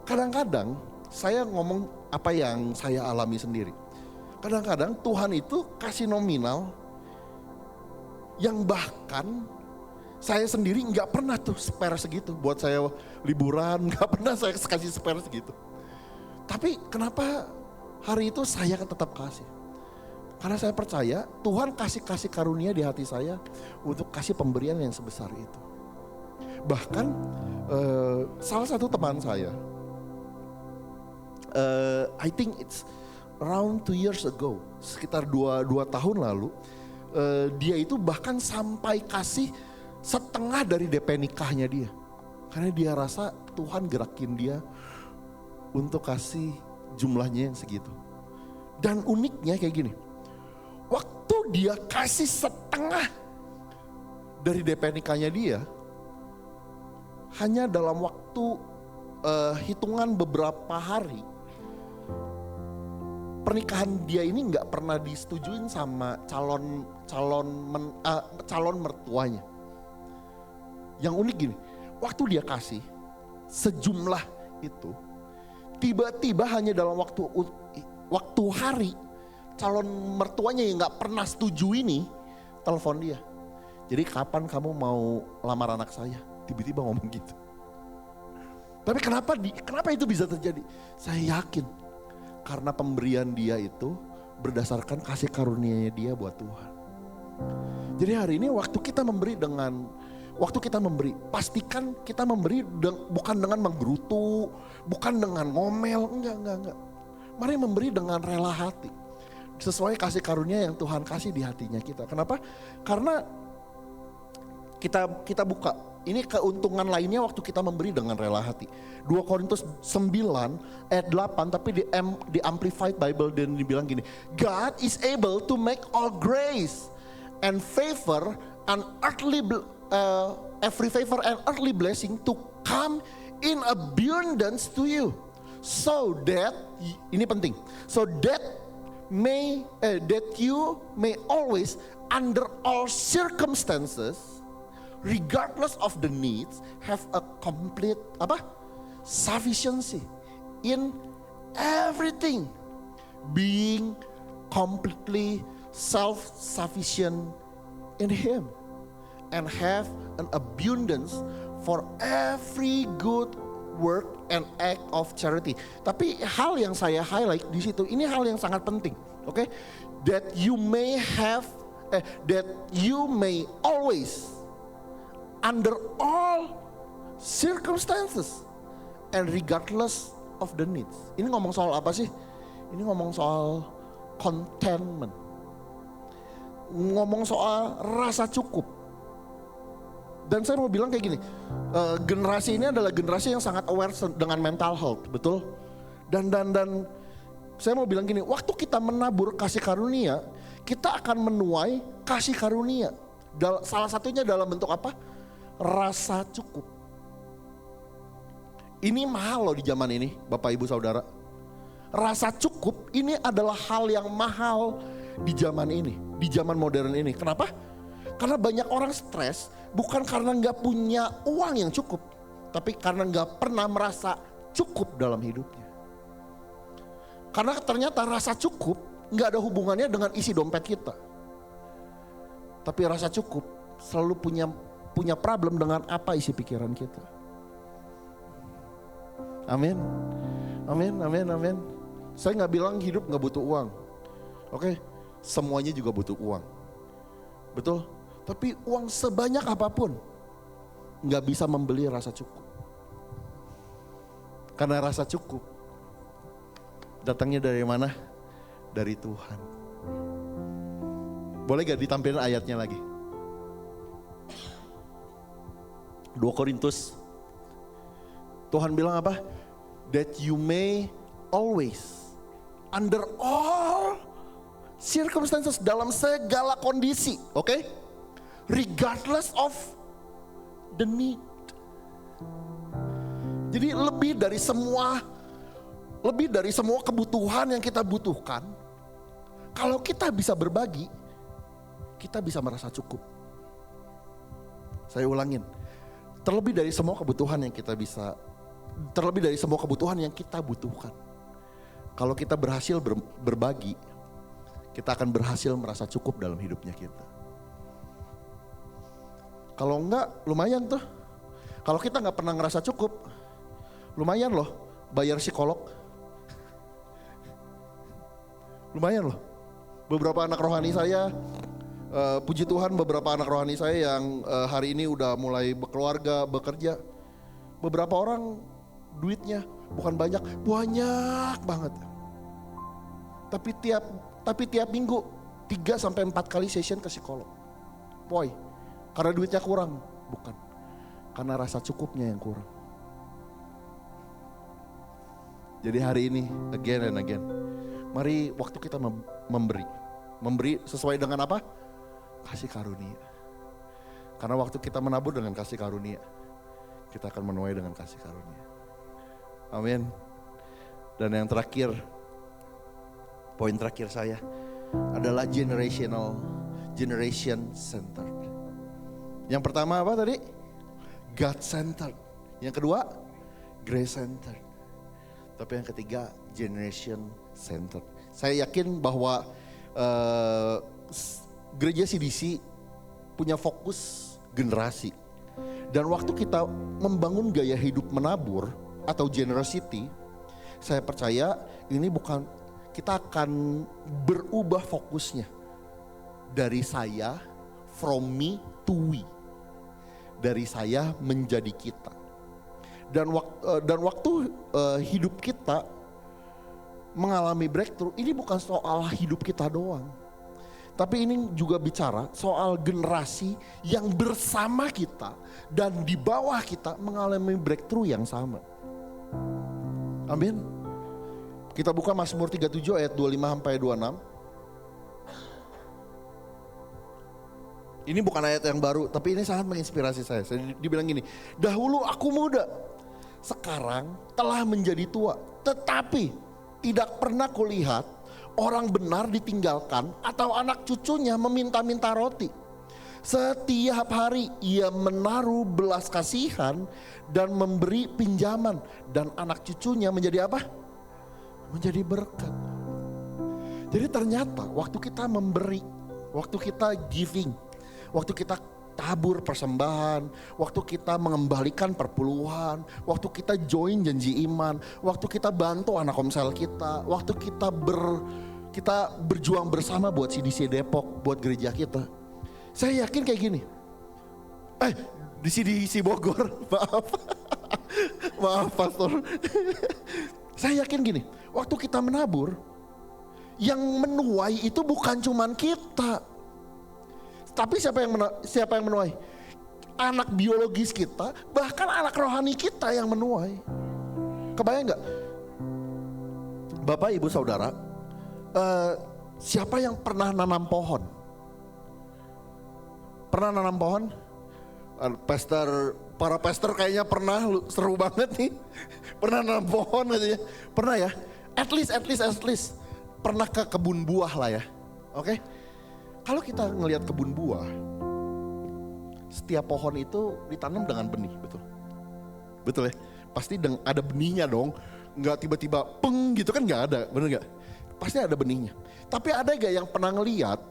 Kadang-kadang saya ngomong apa yang saya alami sendiri. Kadang-kadang Tuhan itu kasih nominal yang bahkan saya sendiri nggak pernah tuh spare segitu. Buat saya liburan nggak pernah saya kasih spare segitu. Tapi kenapa hari itu saya tetap kasih? Karena saya percaya Tuhan kasih karunia di hati saya untuk kasih pemberian yang sebesar itu. Bahkan salah satu teman saya, I think it's around 2 years ago, sekitar 2 tahun lalu, dia itu bahkan sampai kasih setengah dari DP nikahnya dia. Karena dia rasa Tuhan gerakin dia untuk kasih jumlahnya yang segitu. Dan uniknya kayak gini, waktu dia kasih setengah dari DP nikahnya dia, hanya dalam waktu hitungan beberapa hari, pernikahan dia ini nggak pernah disetujuin sama calon mertuanya. Yang unik gini, waktu dia kasih sejumlah itu, tiba-tiba hanya dalam waktu hari, calon mertuanya yang nggak pernah setuju ini telepon dia. Jadi kapan kamu mau lamar anak saya? Tiba-tiba ngomong gitu. Tapi kenapa itu bisa terjadi? Saya yakin karena pemberian dia itu berdasarkan kasih karunia-Nya dia buat Tuhan. Jadi hari ini waktu kita memberi, pastikan kita memberi bukan dengan menggerutu, bukan dengan ngomel, enggak. Mari memberi dengan rela hati. Sesuai kasih karunia yang Tuhan kasih di hatinya kita. Kenapa? Karena kita buka, ini keuntungan lainnya waktu kita memberi dengan rela hati. 2 Korintus 9 ayat 8, tapi di Amplified Bible dan dibilang gini, God is able to make all grace and favor and every favor and earthly blessing to come in abundance to you. So that, ini penting, so that you may always under all circumstances, regardless of the needs, have a complete sufficiency in everything, being completely self-sufficient in Him, and have an abundance for every good work and act of charity. Tapi hal yang saya highlight di situ, ini hal yang sangat penting, oke? That you may always under all circumstances and regardless of the needs. Ini ngomong soal apa sih? Ini ngomong soal contentment. Ngomong soal rasa cukup. Dan saya mau bilang kayak gini, generasi ini adalah generasi yang sangat aware dengan mental health, betul? Dan saya mau bilang gini, waktu kita menabur kasih karunia, kita akan menuai kasih karunia. Salah satunya dalam bentuk apa? Rasa cukup. Ini mahal loh di zaman ini, Bapak Ibu Saudara. Rasa cukup ini adalah hal yang mahal di zaman ini, di zaman modern ini. Kenapa? Karena banyak orang stres bukan karena nggak punya uang yang cukup, tapi karena nggak pernah merasa cukup dalam hidupnya. Karena ternyata rasa cukup nggak ada hubungannya dengan isi dompet kita, tapi rasa cukup selalu punya problem dengan apa isi pikiran kita. Amin, amin, amin, amin. Saya nggak bilang hidup nggak butuh uang, oke? Semuanya juga butuh uang, betul? Tapi uang sebanyak apapun nggak bisa membeli rasa cukup. Karena rasa cukup datangnya dari mana? Dari Tuhan. Boleh gak ditampilkan ayatnya lagi? 2 Korintus. Tuhan bilang apa? That you may always, under all circumstances, dalam segala kondisi, oke? Regardless of the need. Jadi lebih dari semua kebutuhan yang kita butuhkan, Kalau kita bisa berbagi, kita bisa merasa cukup. Saya ulangin, terlebih dari semua kebutuhan yang kita butuhkan. Kalau kita berhasil berbagi, kita akan berhasil merasa cukup dalam hidupnya kita. Kalau enggak, lumayan tuh. Kalau kita nggak pernah ngerasa cukup, lumayan loh bayar psikolog. Lumayan loh. Beberapa anak rohani saya, puji Tuhan beberapa anak rohani saya yang hari ini udah mulai berkeluarga, bekerja. Beberapa orang duitnya bukan banyak banget. Tapi tiap minggu 3-4 kali session ke psikolog. Why? Karena duitnya kurang, bukan. Karena rasa cukupnya yang kurang. Jadi hari ini again and again, mari waktu kita memberi sesuai dengan apa? Kasih karunia. Karena waktu kita menabur dengan kasih karunia, kita akan menuai dengan kasih karunia. Amin. Dan yang terakhir, poin terakhir saya adalah generation centered. Yang pertama apa tadi? God centered. Yang kedua, grace centered. Tapi yang ketiga, generation centered. Saya yakin bahwa gereja CDC punya fokus generasi. Dan waktu kita membangun gaya hidup menabur atau generosity, saya percaya ini bukan, kita akan berubah fokusnya dari saya, from me to we, dari saya menjadi kita. Dan waktu hidup kita mengalami breakthrough, ini bukan soal hidup kita doang, tapi ini juga bicara soal generasi yang bersama kita dan di bawah kita mengalami breakthrough yang sama. Amin. Kita buka Mazmur 37 ayat 25-26. Ini bukan ayat yang baru, tapi ini sangat menginspirasi saya. Saya dibilang gini, dahulu aku muda, sekarang telah menjadi tua, tetapi tidak pernah kulihat orang benar ditinggalkan atau anak cucunya meminta-minta roti. Setiap hari ia menaruh belas kasihan dan memberi pinjaman, dan anak cucunya menjadi apa? Menjadi berkat. Jadi ternyata waktu kita memberi, waktu kita giving, waktu kita tabur persembahan, waktu kita mengembalikan perpuluhan, waktu kita join janji iman, waktu kita bantu anak komsel kita, waktu kita berjuang bersama buat CDC Depok, buat gereja kita. Saya yakin kayak gini. Di CDC Bogor, maaf pastor. Saya yakin gini, waktu kita menabur, yang menuai itu bukan cuman kita. Tapi siapa yang menuai? Anak biologis kita, bahkan anak rohani kita yang menuai. Kebayang gak? Bapak, ibu, saudara, siapa yang pernah nanam pohon? Pernah nanam pohon? Para pastor kayaknya pernah, seru banget nih. Pernah nanam pohon katanya. Pernah ya? At least. Pernah ke kebun buah lah ya. Oke? Kalau kita ngelihat kebun buah, setiap pohon itu ditanam dengan benih, betul? Betul ya? Pasti ada benihnya dong. Nggak tiba-tiba peng gitu kan, nggak ada, bener nggak? Pasti ada benihnya. Tapi ada gak yang pernah ngelihat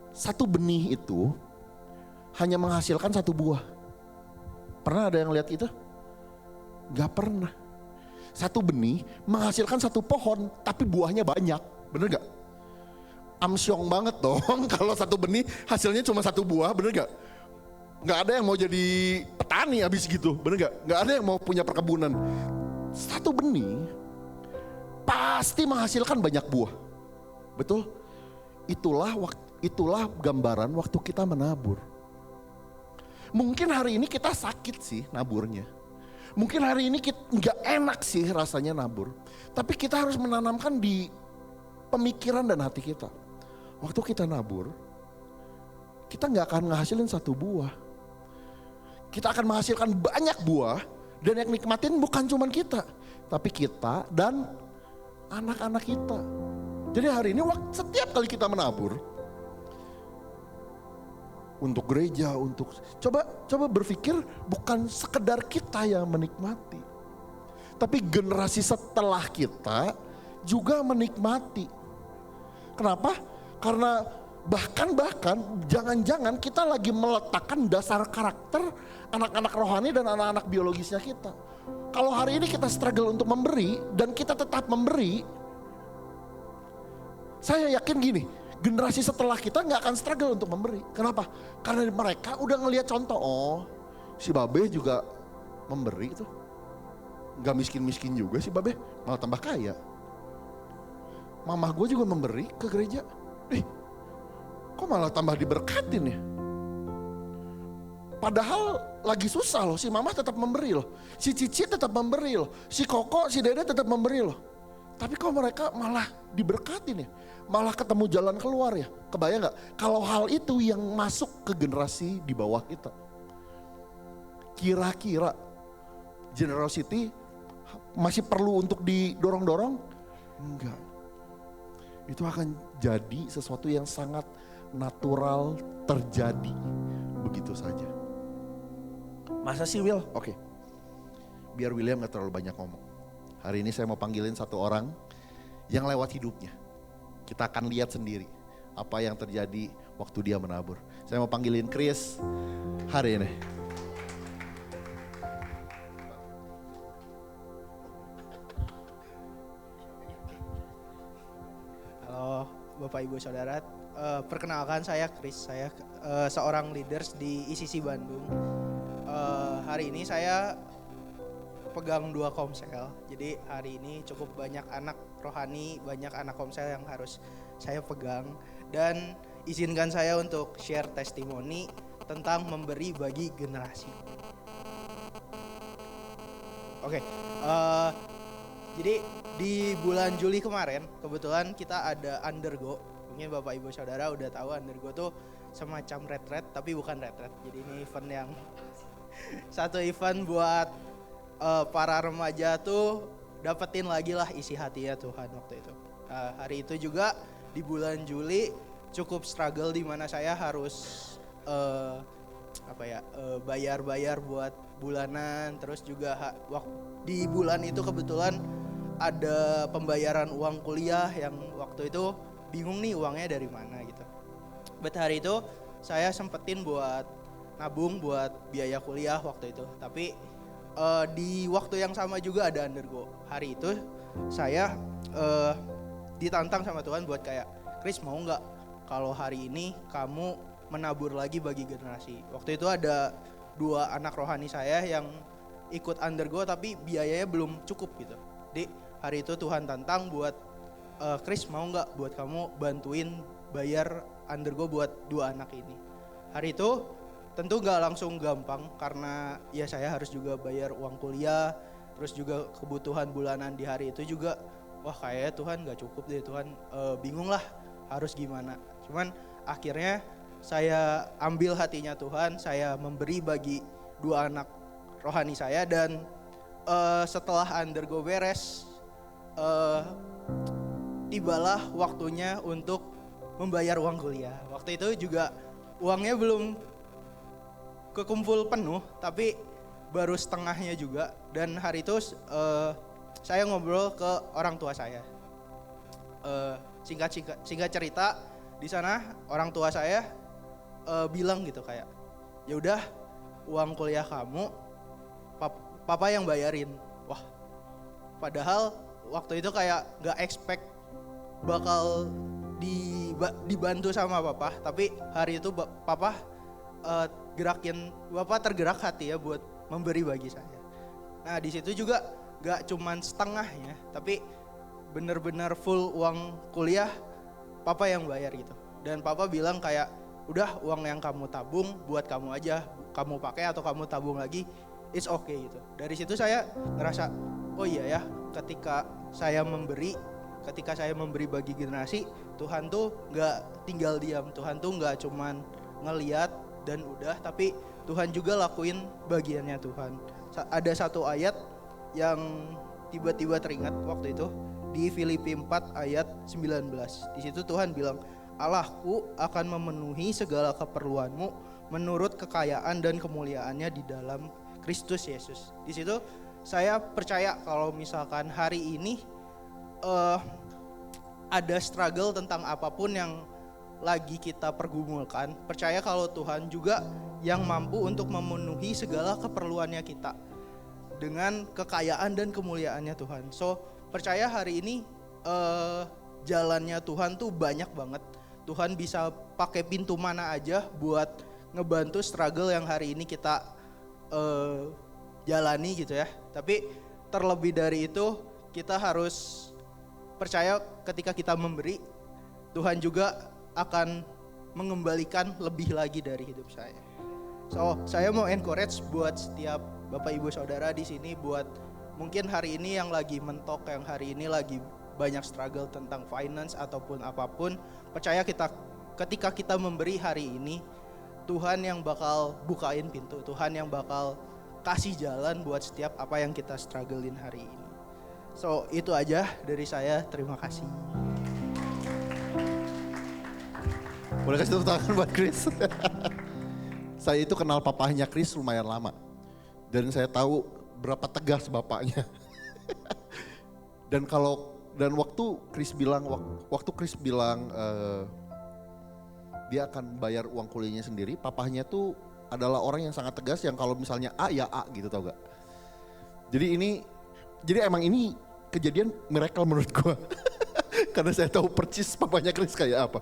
satu benih itu hanya menghasilkan satu buah? Pernah ada yang lihat itu? Nggak pernah. Satu benih menghasilkan satu pohon, tapi buahnya banyak, bener nggak? Amsyong banget dong kalau satu benih hasilnya cuma satu buah, bener gak? Gak ada yang mau jadi petani abis gitu, bener gak? Gak ada yang mau punya perkebunan. Satu benih pasti menghasilkan banyak buah, betul? Itulah gambaran waktu kita menabur. Mungkin hari ini kita sakit sih naburnya. Mungkin hari ini gak enak sih rasanya nabur. Tapi kita harus menanamkan di pemikiran dan hati kita. Waktu kita nabur, kita gak akan ngehasilin satu buah. Kita akan menghasilkan banyak buah, dan yang nikmatin bukan cuma kita, tapi kita dan anak-anak kita. Jadi hari ini setiap kali kita menabur untuk gereja, untuk coba berpikir bukan sekedar kita yang menikmati, tapi generasi setelah kita juga menikmati. Kenapa? Karena bahkan jangan-jangan kita lagi meletakkan dasar karakter anak-anak rohani dan anak-anak biologisnya kita. Kalau hari ini kita struggle untuk memberi dan kita tetap memberi, saya yakin gini, generasi setelah kita gak akan struggle untuk memberi. Kenapa? Karena mereka udah ngelihat contoh, oh si Babe juga memberi tuh. Gak miskin-miskin juga si Babe, malah tambah kaya. Mamah gue juga memberi ke gereja. Kok malah tambah diberkatin ya? Padahal lagi susah loh, si Mamah tetap memberi loh. Si Cici tetap memberi loh. Si Koko, si Dede tetap memberi loh. Tapi kok mereka malah diberkatin ya? Malah ketemu jalan keluar ya? Kebayang gak? Kalau hal itu yang masuk ke generasi di bawah kita. Kira-kira generosity masih perlu untuk didorong-dorong? Enggak. Itu akan jadi sesuatu yang sangat natural terjadi begitu saja. Masa sih Will? Oke. Biar William gak terlalu banyak ngomong. Hari ini saya mau panggilin satu orang yang lewat hidupnya. Kita akan lihat sendiri apa yang terjadi waktu dia menabur. Saya mau panggilin Chris hari ini. Halo Bapak Ibu Saudara, perkenalkan saya Chris, saya seorang leaders di ICC Bandung. Hari ini saya pegang 2 komsel, jadi hari ini cukup banyak anak rohani, banyak anak komsel yang harus saya pegang. Dan izinkan saya untuk share testimoni tentang memberi bagi generasi. Oke, jadi di bulan Juli kemarin kebetulan kita ada Undergo. Mungkin Bapak Ibu Saudara udah tahu Undergo tuh semacam retret, tapi bukan retret. Jadi ini event yang satu event buat para remaja tuh dapetin lagi lah isi hatinya Tuhan waktu itu. Hari itu juga di bulan Juli cukup struggle di mana saya harus bayar-bayar buat bulanan. Terus juga di bulan itu kebetulan ada pembayaran uang kuliah yang waktu itu bingung nih uangnya dari mana gitu. But hari itu saya sempetin buat nabung buat biaya kuliah waktu itu. Tapi di waktu yang sama juga ada Undergo. Hari itu saya ditantang sama Tuhan buat kayak, Chris mau gak kalau hari ini kamu menabur lagi bagi generasi. Waktu itu ada 2 anak rohani saya yang ikut Undergo tapi biayanya belum cukup gitu. Jadi hari itu Tuhan tantang buat Chris mau gak buat kamu bantuin bayar Undergo buat 2 anak ini. Hari itu tentu gak langsung gampang karena ya saya harus juga bayar uang kuliah, terus juga kebutuhan bulanan di hari itu juga, wah kayaknya Tuhan gak cukup deh, Tuhan bingung lah harus gimana. Cuman akhirnya saya ambil hatinya Tuhan, saya memberi bagi 2 anak rohani saya. Dan setelah Undergo beres, tibalah waktunya untuk membayar uang kuliah. Waktu itu juga uangnya belum kekumpul penuh, tapi baru setengahnya juga. Dan hari itu saya ngobrol ke orang tua saya. Singkat cerita, di sana orang tua saya bilang gitu kayak, ya udah uang kuliah kamu papa yang bayarin. Wah, padahal waktu itu kayak gak expect bakal dibantu sama papa, tapi hari itu papa bapak tergerak hati ya buat memberi bagi saya. Nah di situ juga gak cuman setengahnya, tapi bener-bener full uang kuliah papa yang bayar gitu. Dan papa bilang kayak, udah uang yang kamu tabung buat kamu aja, kamu pakai atau kamu tabung lagi, it's okay gitu. Dari situ saya ngerasa, oh iya ya, ketika saya memberi bagi generasi, Tuhan tuh gak tinggal diam. Tuhan tuh gak cuman ngeliat dan udah, tapi Tuhan juga lakuin bagiannya Tuhan. Ada satu ayat yang tiba-tiba teringat waktu itu di Filipi 4 ayat 19. Di situ Tuhan bilang, Allahku akan memenuhi segala keperluanmu menurut kekayaan dan kemuliaannya di dalam Kristus Yesus. Di situ saya percaya kalau misalkan hari ini ada struggle tentang apapun yang lagi kita pergumulkan, percaya kalau Tuhan juga yang mampu untuk memenuhi segala keperluannya kita dengan kekayaan dan kemuliaannya Tuhan. So percaya hari ini jalannya Tuhan tuh banyak banget. Tuhan bisa pakai pintu mana aja buat ngebantu struggle yang hari ini kita jalani gitu ya. Tapi terlebih dari itu kita harus percaya ketika kita memberi, Tuhan juga akan mengembalikan lebih lagi dari hidup saya. So saya mau encourage buat setiap Bapak Ibu Saudara di sini, buat mungkin hari ini yang lagi mentok, yang hari ini lagi banyak struggle tentang finance ataupun apapun, percaya ketika kita memberi hari ini, Tuhan yang bakal bukain pintu, Tuhan yang bakal kasih jalan buat setiap apa yang kita strugglein hari ini. So itu aja dari saya, terima kasih. Boleh kasih tepuk tangan buat Chris. Saya itu kenal papahnya Chris lumayan lama. Dan saya tahu berapa tegas bapaknya. Dan waktu Chris bilang dia akan bayar uang kuliahnya sendiri, papahnya tuh adalah orang yang sangat tegas, yang kalau misalnya A ya A gitu, tau gak? Jadi emang ini kejadian miracle menurut gua. Karena saya tahu percis papahnya Chris kayak apa.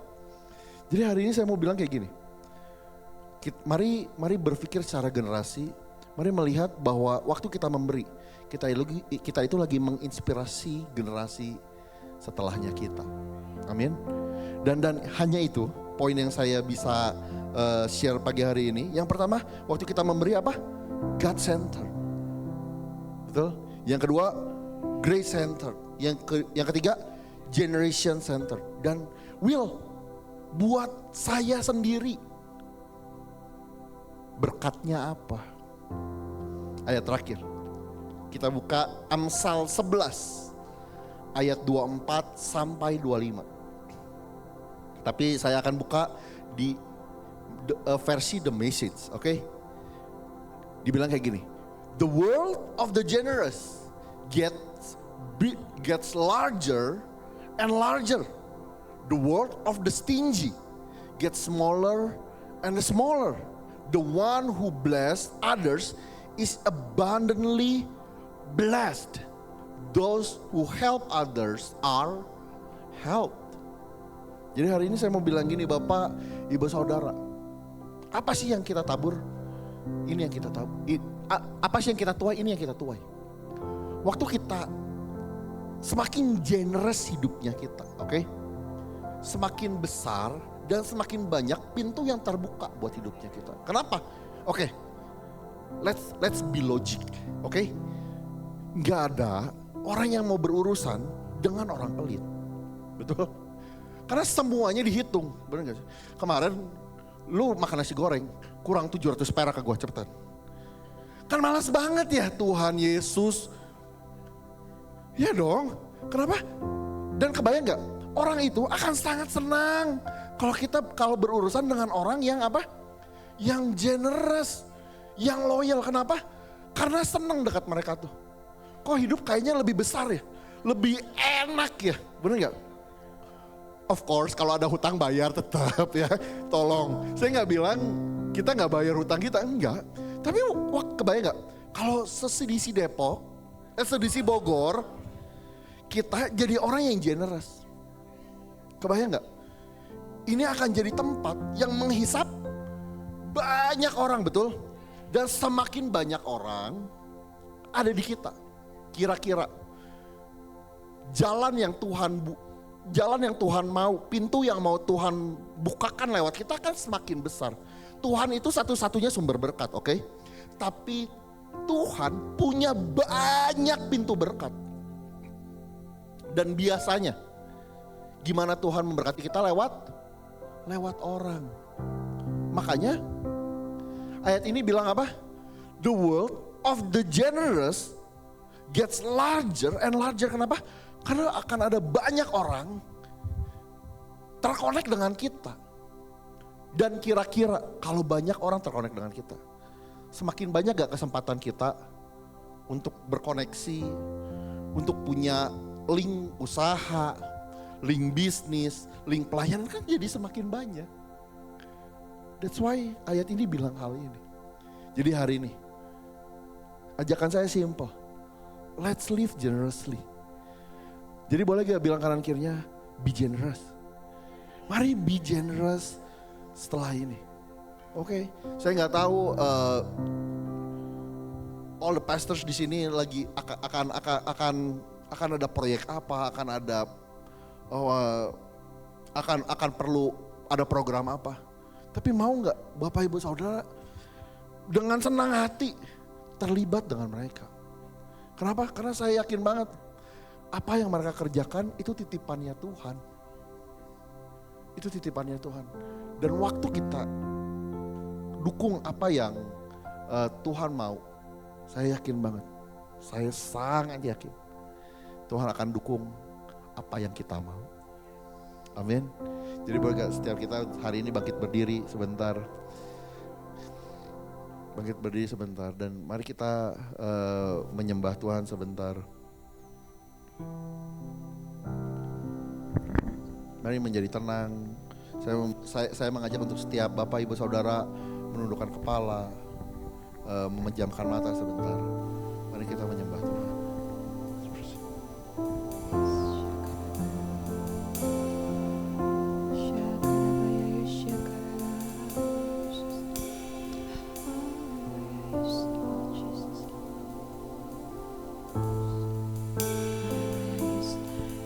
Jadi hari ini saya mau bilang kayak gini. Mari berpikir secara generasi. Mari melihat bahwa waktu kita memberi, kita itu lagi menginspirasi generasi setelahnya kita. Amin. Dan hanya itu poin yang saya bisa share pagi hari ini. Yang pertama, waktu kita memberi apa? God center. Betul? Yang kedua, grace center. Yang ketiga, generation center. Dan will buat saya sendiri, berkatnya apa? Ayat terakhir, kita buka Amsal 11 ayat 24 sampai 25. Tapi saya akan buka di versi The Message, oke? Dibilang kayak gini, the world of the generous gets larger and larger. The world of the stingy gets smaller and smaller. The one who blesses others is abundantly blessed. Those who help others are helped. Jadi hari ini saya mau bilang gini, Bapak, Ibu Saudara, apa sih yang kita tabur? Ini yang kita tabur. Apa sih yang kita tuai? Ini yang kita tuai. Waktu kita semakin generous hidupnya kita, oke? Semakin besar dan semakin banyak pintu yang terbuka buat hidupnya kita. Kenapa? Oke, let's be logic, oke? Gak ada orang yang mau berurusan dengan orang pelit, betul? Karena semuanya dihitung, bener gak sih? Kemarin lu makan nasi goreng, kurang 700 perak ke gua, cepetan. Kan malas banget ya Tuhan Yesus. Ya dong, kenapa? Dan kebayang gak? Orang itu akan sangat senang kalau berurusan dengan orang yang apa? Yang generous, yang loyal. Kenapa? Karena senang dekat mereka tuh. Kok hidup kayaknya lebih besar ya? Lebih enak ya? Bener gak? Of course kalau ada hutang bayar tetap ya. Tolong, saya gak bilang kita gak bayar hutang kita, enggak. Tapi kebayang gak? Kalau sesidisi Depok, sedisi Bogor, kita jadi orang yang generous. Kebayang gak? Ini akan jadi tempat yang menghisap banyak orang, betul? Dan semakin banyak orang ada di kita. Kira-kira jalan yang Tuhan mau, pintu yang mau Tuhan bukakan lewat kita kan semakin besar. Tuhan itu satu-satunya sumber berkat, oke? Tapi Tuhan punya banyak pintu berkat. Dan biasanya gimana Tuhan memberkati kita lewat orang. Makanya ayat ini bilang apa? The world of the generous gets larger and larger. Kenapa? Karena akan ada banyak orang terkonek dengan kita. Dan kira-kira kalau banyak orang terkonek dengan kita, semakin banyak gak kesempatan kita untuk berkoneksi, untuk punya link usaha, link bisnis, link pelayanan kan jadi semakin banyak. That's why ayat ini bilang hal ini. Jadi hari ini, ajakan saya simple. Let's live generously. Jadi boleh gak bilang kanan kirinya, be generous. Mari be generous setelah ini. Oke, saya nggak tahu all the pastors di sini lagi akan ada proyek apa, akan perlu ada program apa. Tapi mau nggak Bapak Ibu Saudara dengan senang hati terlibat dengan mereka? Kenapa? Karena saya yakin banget apa yang mereka kerjakan itu titipannya Tuhan. Itu titipannya Tuhan. Dan waktu kita dukung apa yang Tuhan mau, saya yakin banget, saya sangat yakin Tuhan akan dukung apa yang kita mau. Amin. Jadi boleh gak setiap kita hari ini bangkit berdiri sebentar. Bangkit berdiri sebentar dan mari kita menyembah Tuhan sebentar. Mari menjadi tenang. Saya mengajak untuk setiap Bapak Ibu Saudara menundukkan kepala, memejamkan mata sebentar. Mari kita menyembah Tuhan.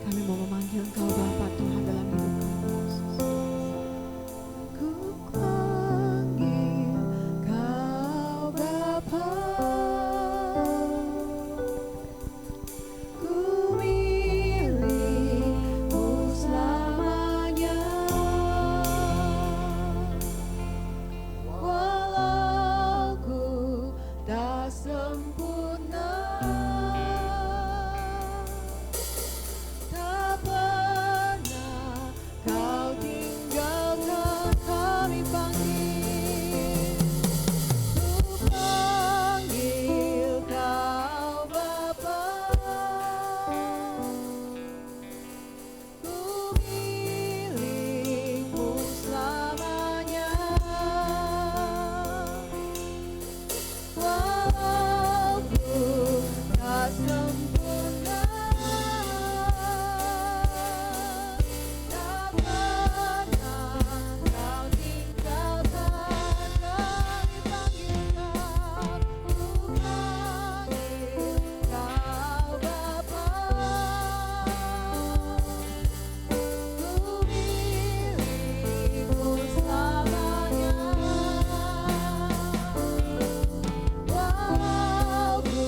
Kami mau memanggil Engkau Bapa Tuhan dalam hidup kami. Ku panggil Kau Bapa, ku milikmu selamanya. Walau ku tak sempurna, tak pernah Kau tinggalkan. Kami panggil, ku panggil Kau Bapa, ku milikmu selamanya. Walau ku tak sempurna, tak pernah Kau tinggalkan. Kami panggil Kau, ku panggil Kau Bapa, ku milikmu selamanya. Walau ku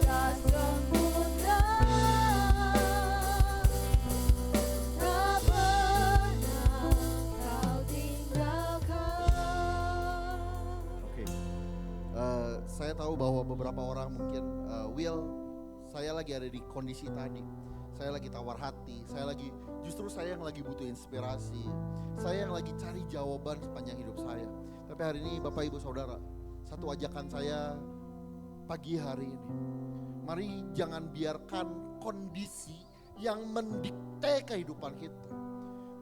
tak sempurna, tak pernah Kau tinggalkan. Oke, saya tahu bahwa beberapa orang mungkin, Will, saya lagi ada di kondisi tadi. Saya lagi tawar hati, justru saya yang lagi butuh inspirasi. Saya yang lagi cari jawaban sepanjang hidup saya. Tapi hari ini Bapak Ibu Saudara, satu ajakan saya pagi hari ini. Mari jangan biarkan kondisi yang mendikte kehidupan kita.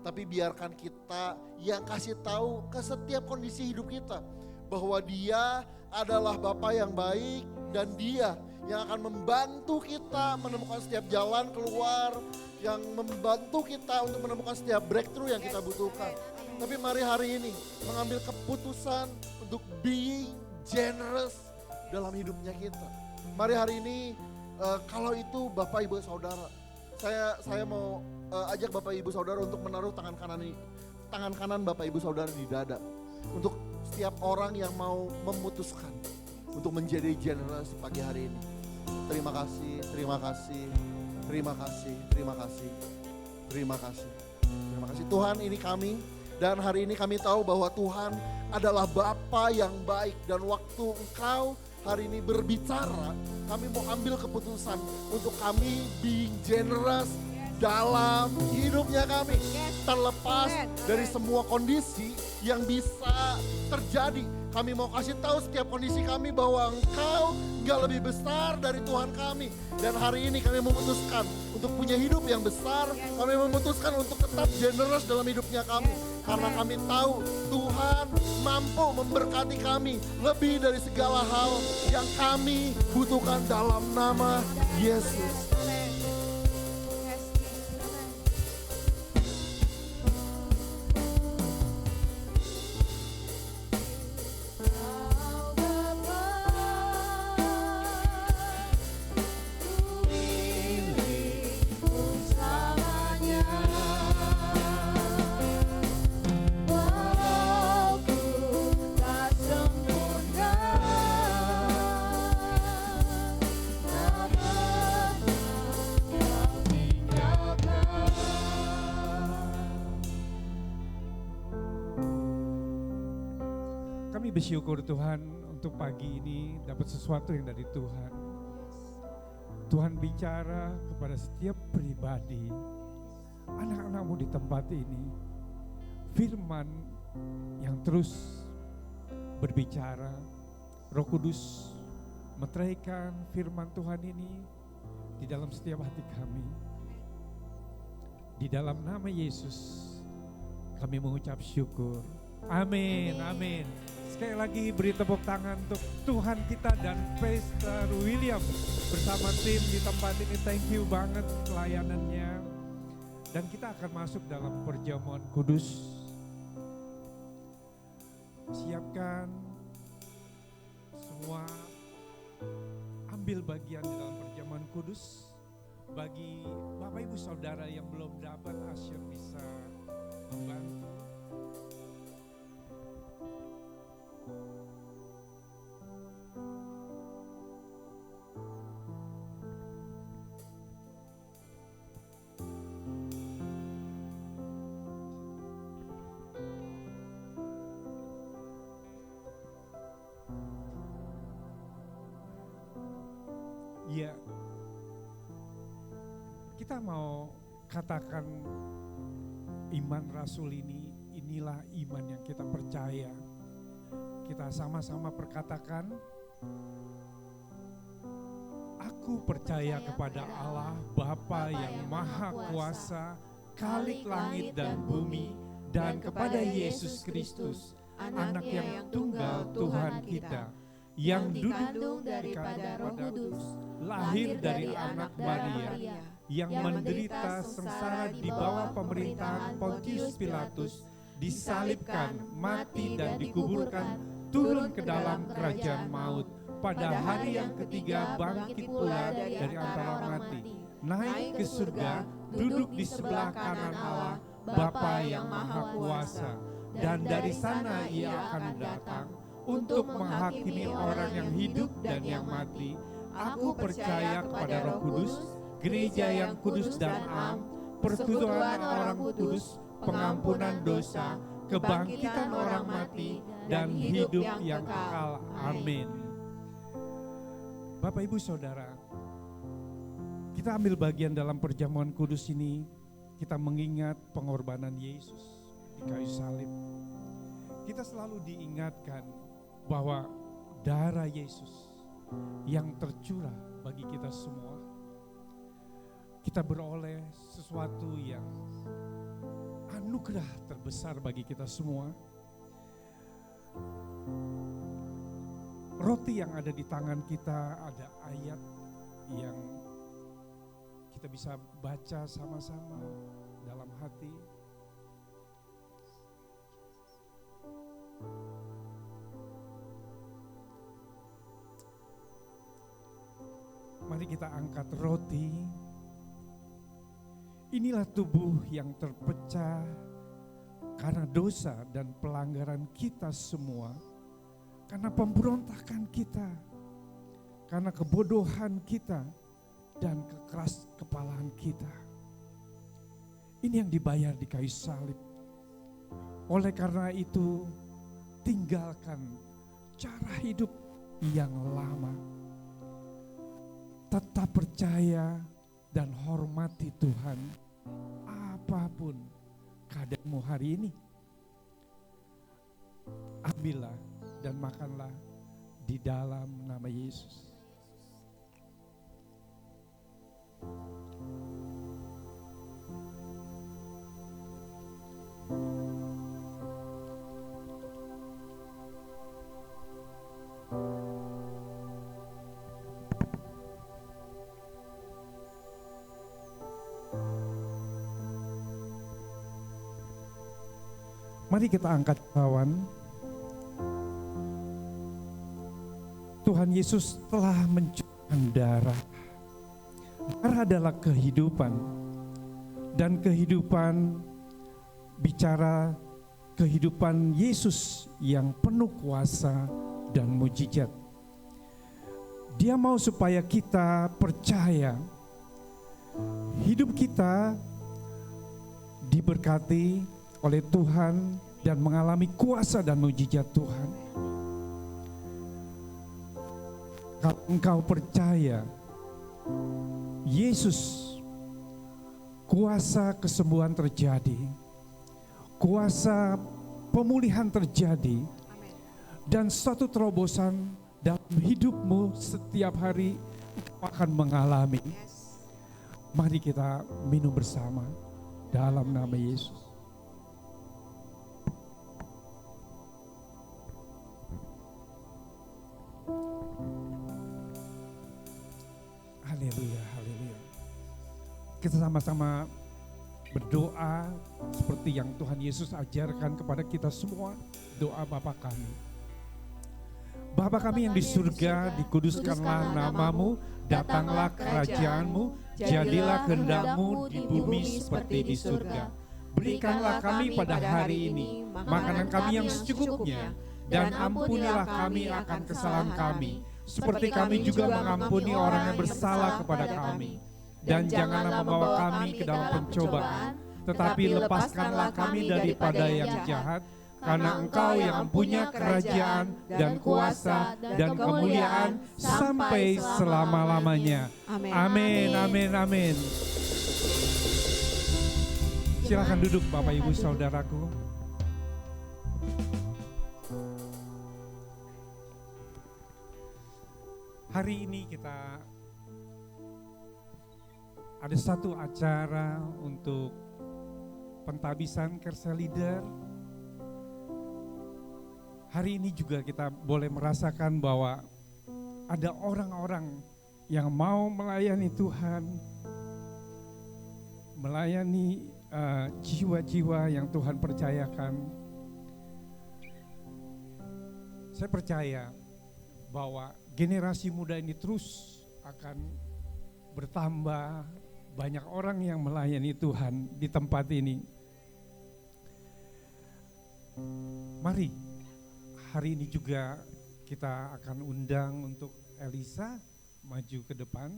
Tapi biarkan kita yang kasih tahu ke setiap kondisi hidup kita bahwa Dia adalah Bapa yang baik dan Dia yang akan membantu kita menemukan setiap jalan keluar, yang membantu kita untuk menemukan setiap breakthrough yang kita butuhkan. Tapi mari hari ini mengambil keputusan untuk being generous dalam hidupnya kita. Mari hari ini kalau itu Bapak Ibu Saudara, saya mau ajak Bapak Ibu Saudara untuk menaruh tangan kanan Bapak Ibu Saudara di dada. Untuk setiap orang yang mau memutuskan untuk menjadi generous pagi hari ini. Terima kasih, terima kasih, terima kasih, terima kasih, terima kasih. Terima kasih Tuhan, ini kami. Dan hari ini kami tahu bahwa Tuhan adalah Bapa yang baik. Dan waktu Engkau hari ini berbicara, kami mau ambil keputusan untuk kami being generous dalam hidupnya kami. Terlepas dari semua kondisi yang bisa terjadi. Kami mau kasih tahu setiap kondisi kami bahwa Engkau gak lebih besar dari Tuhan kami. Dan hari ini kami memutuskan untuk punya hidup yang besar. Kami memutuskan untuk tetap generous dalam hidupnya kami. Karena kami tahu Tuhan mampu memberkati kami lebih dari segala hal yang kami butuhkan dalam nama Yesus. Kami bersyukur Tuhan untuk pagi ini dapat sesuatu yang dari Tuhan. Tuhan bicara kepada setiap pribadi, anak-anak-Mu di tempat ini. Firman yang terus berbicara, Roh Kudus meteraikan firman Tuhan ini di dalam setiap hati kami. Di dalam nama Yesus kami mengucap syukur. Amin, amin. Sekali lagi beri tepuk tangan untuk Tuhan kita dan Pastor William bersama tim di tempat ini. Thank you banget pelayanannya. Dan kita akan masuk dalam perjamuan kudus. Siapkan semua, ambil bagian di dalam perjamuan kudus. Bagi Bapak Ibu Saudara yang belum dapat, Asher bisa membantu. Ya, kita mau katakan iman Rasul ini, inilah iman yang kita percaya. Kita sama-sama perkatakan, aku percaya kepada Allah Bapa yang Maha Kuasa, Khalik langit dan bumi, dan kepada Yesus Kristus, anak yang tunggal Tuhan kita, yang duduk daripada Roh Kudus, lahir dari anak Maria, yang menderita sengsara di bawah pemerintahan Pontius Pilatus, disalibkan, mati dan dikuburkan, turun ke dalam kerajaan maut, pada hari yang ketiga bangkit pula dari antara orang mati, naik ke surga, duduk di sebelah kanan Allah, Bapa yang Maha Kuasa, dan dari sana Ia akan datang untuk menghakimi orang yang hidup dan yang mati. Aku percaya kepada Roh Kudus, gereja yang kudus dan am, persekutuan orang kudus, pengampunan dosa, kebangkitan orang mati, dan hidup yang kekal. Amin. Bapak Ibu Saudara, kita ambil bagian dalam perjamuan kudus ini. Kita mengingat pengorbanan Yesus di kayu salib. Kita selalu diingatkan bahwa darah Yesus yang tercurah bagi kita semua, kita beroleh sesuatu yang anugerah terbesar bagi kita semua. Roti yang ada di tangan kita, ada ayat yang kita bisa baca sama-sama dalam hati. Mari kita angkat roti. Inilah tubuh yang terpecah karena dosa dan pelanggaran kita semua, karena pemberontakan kita, karena kebodohan kita dan kekeras kepalaan kita. Ini yang dibayar di kayu salib. Oleh karena itu, tinggalkan cara hidup yang lama. Tetap percaya dan hormati Tuhan apapun keadaanmu hari ini. Ambillah dan makanlah di dalam nama Yesus. Mari kita angkat kawan. Tuhan Yesus telah mencurahkan darah. Darah adalah kehidupan. Dan kehidupan bicara kehidupan Yesus yang penuh kuasa dan mujizat. Dia mau supaya kita percaya hidup kita diberkati oleh Tuhan dan mengalami kuasa dan mujizat Tuhan. Kalau engkau percaya Yesus, kuasa kesembuhan terjadi, kuasa pemulihan terjadi, dan suatu terobosan dalam hidupmu setiap hari engkau akan mengalami. Mari kita minum bersama dalam nama Yesus. Haleluya, haleluya. Kita sama-sama berdoa seperti yang Tuhan Yesus ajarkan kepada kita semua. Doa Bapa kami. Bapa kami yang di surga, dikuduskanlah namamu, datanglah kerajaanmu, jadilah kehendak-Mu di bumi seperti di surga. Berikanlah kami pada hari ini makanan kami yang secukupnya, dan ampunilah kami akan kesalahan kami, seperti kami juga mengampuni orang yang bersalah kepada kami. Dan janganlah membawa kami ke dalam pencobaan, tetapi lepaskanlah kami daripada yang jahat, karena Engkau yang punya kerajaan dan kuasa dan kemuliaan sampai selama-lamanya. Amin, amin, amin. Silakan duduk Bapak Ibu Saudaraku. Hari ini kita ada satu acara untuk pentabisan Kersel Leader. Hari ini juga kita boleh merasakan bahwa ada orang-orang yang mau melayani Tuhan, melayani jiwa-jiwa yang Tuhan percayakan. Saya percaya bahwa generasi muda ini terus akan bertambah, banyak orang yang melayani Tuhan di tempat ini. Mari, hari ini juga kita akan undang untuk Elisa maju ke depan.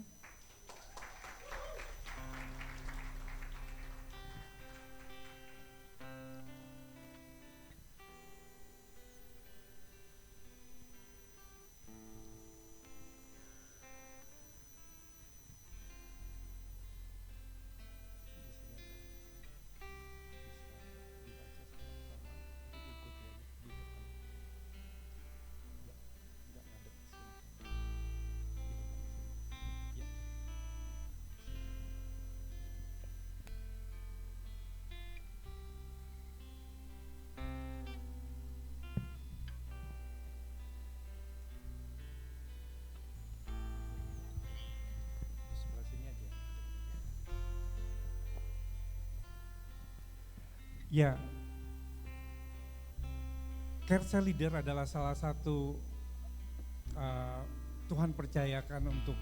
Ya, Kersel Leader adalah salah satu Tuhan percayakan untuk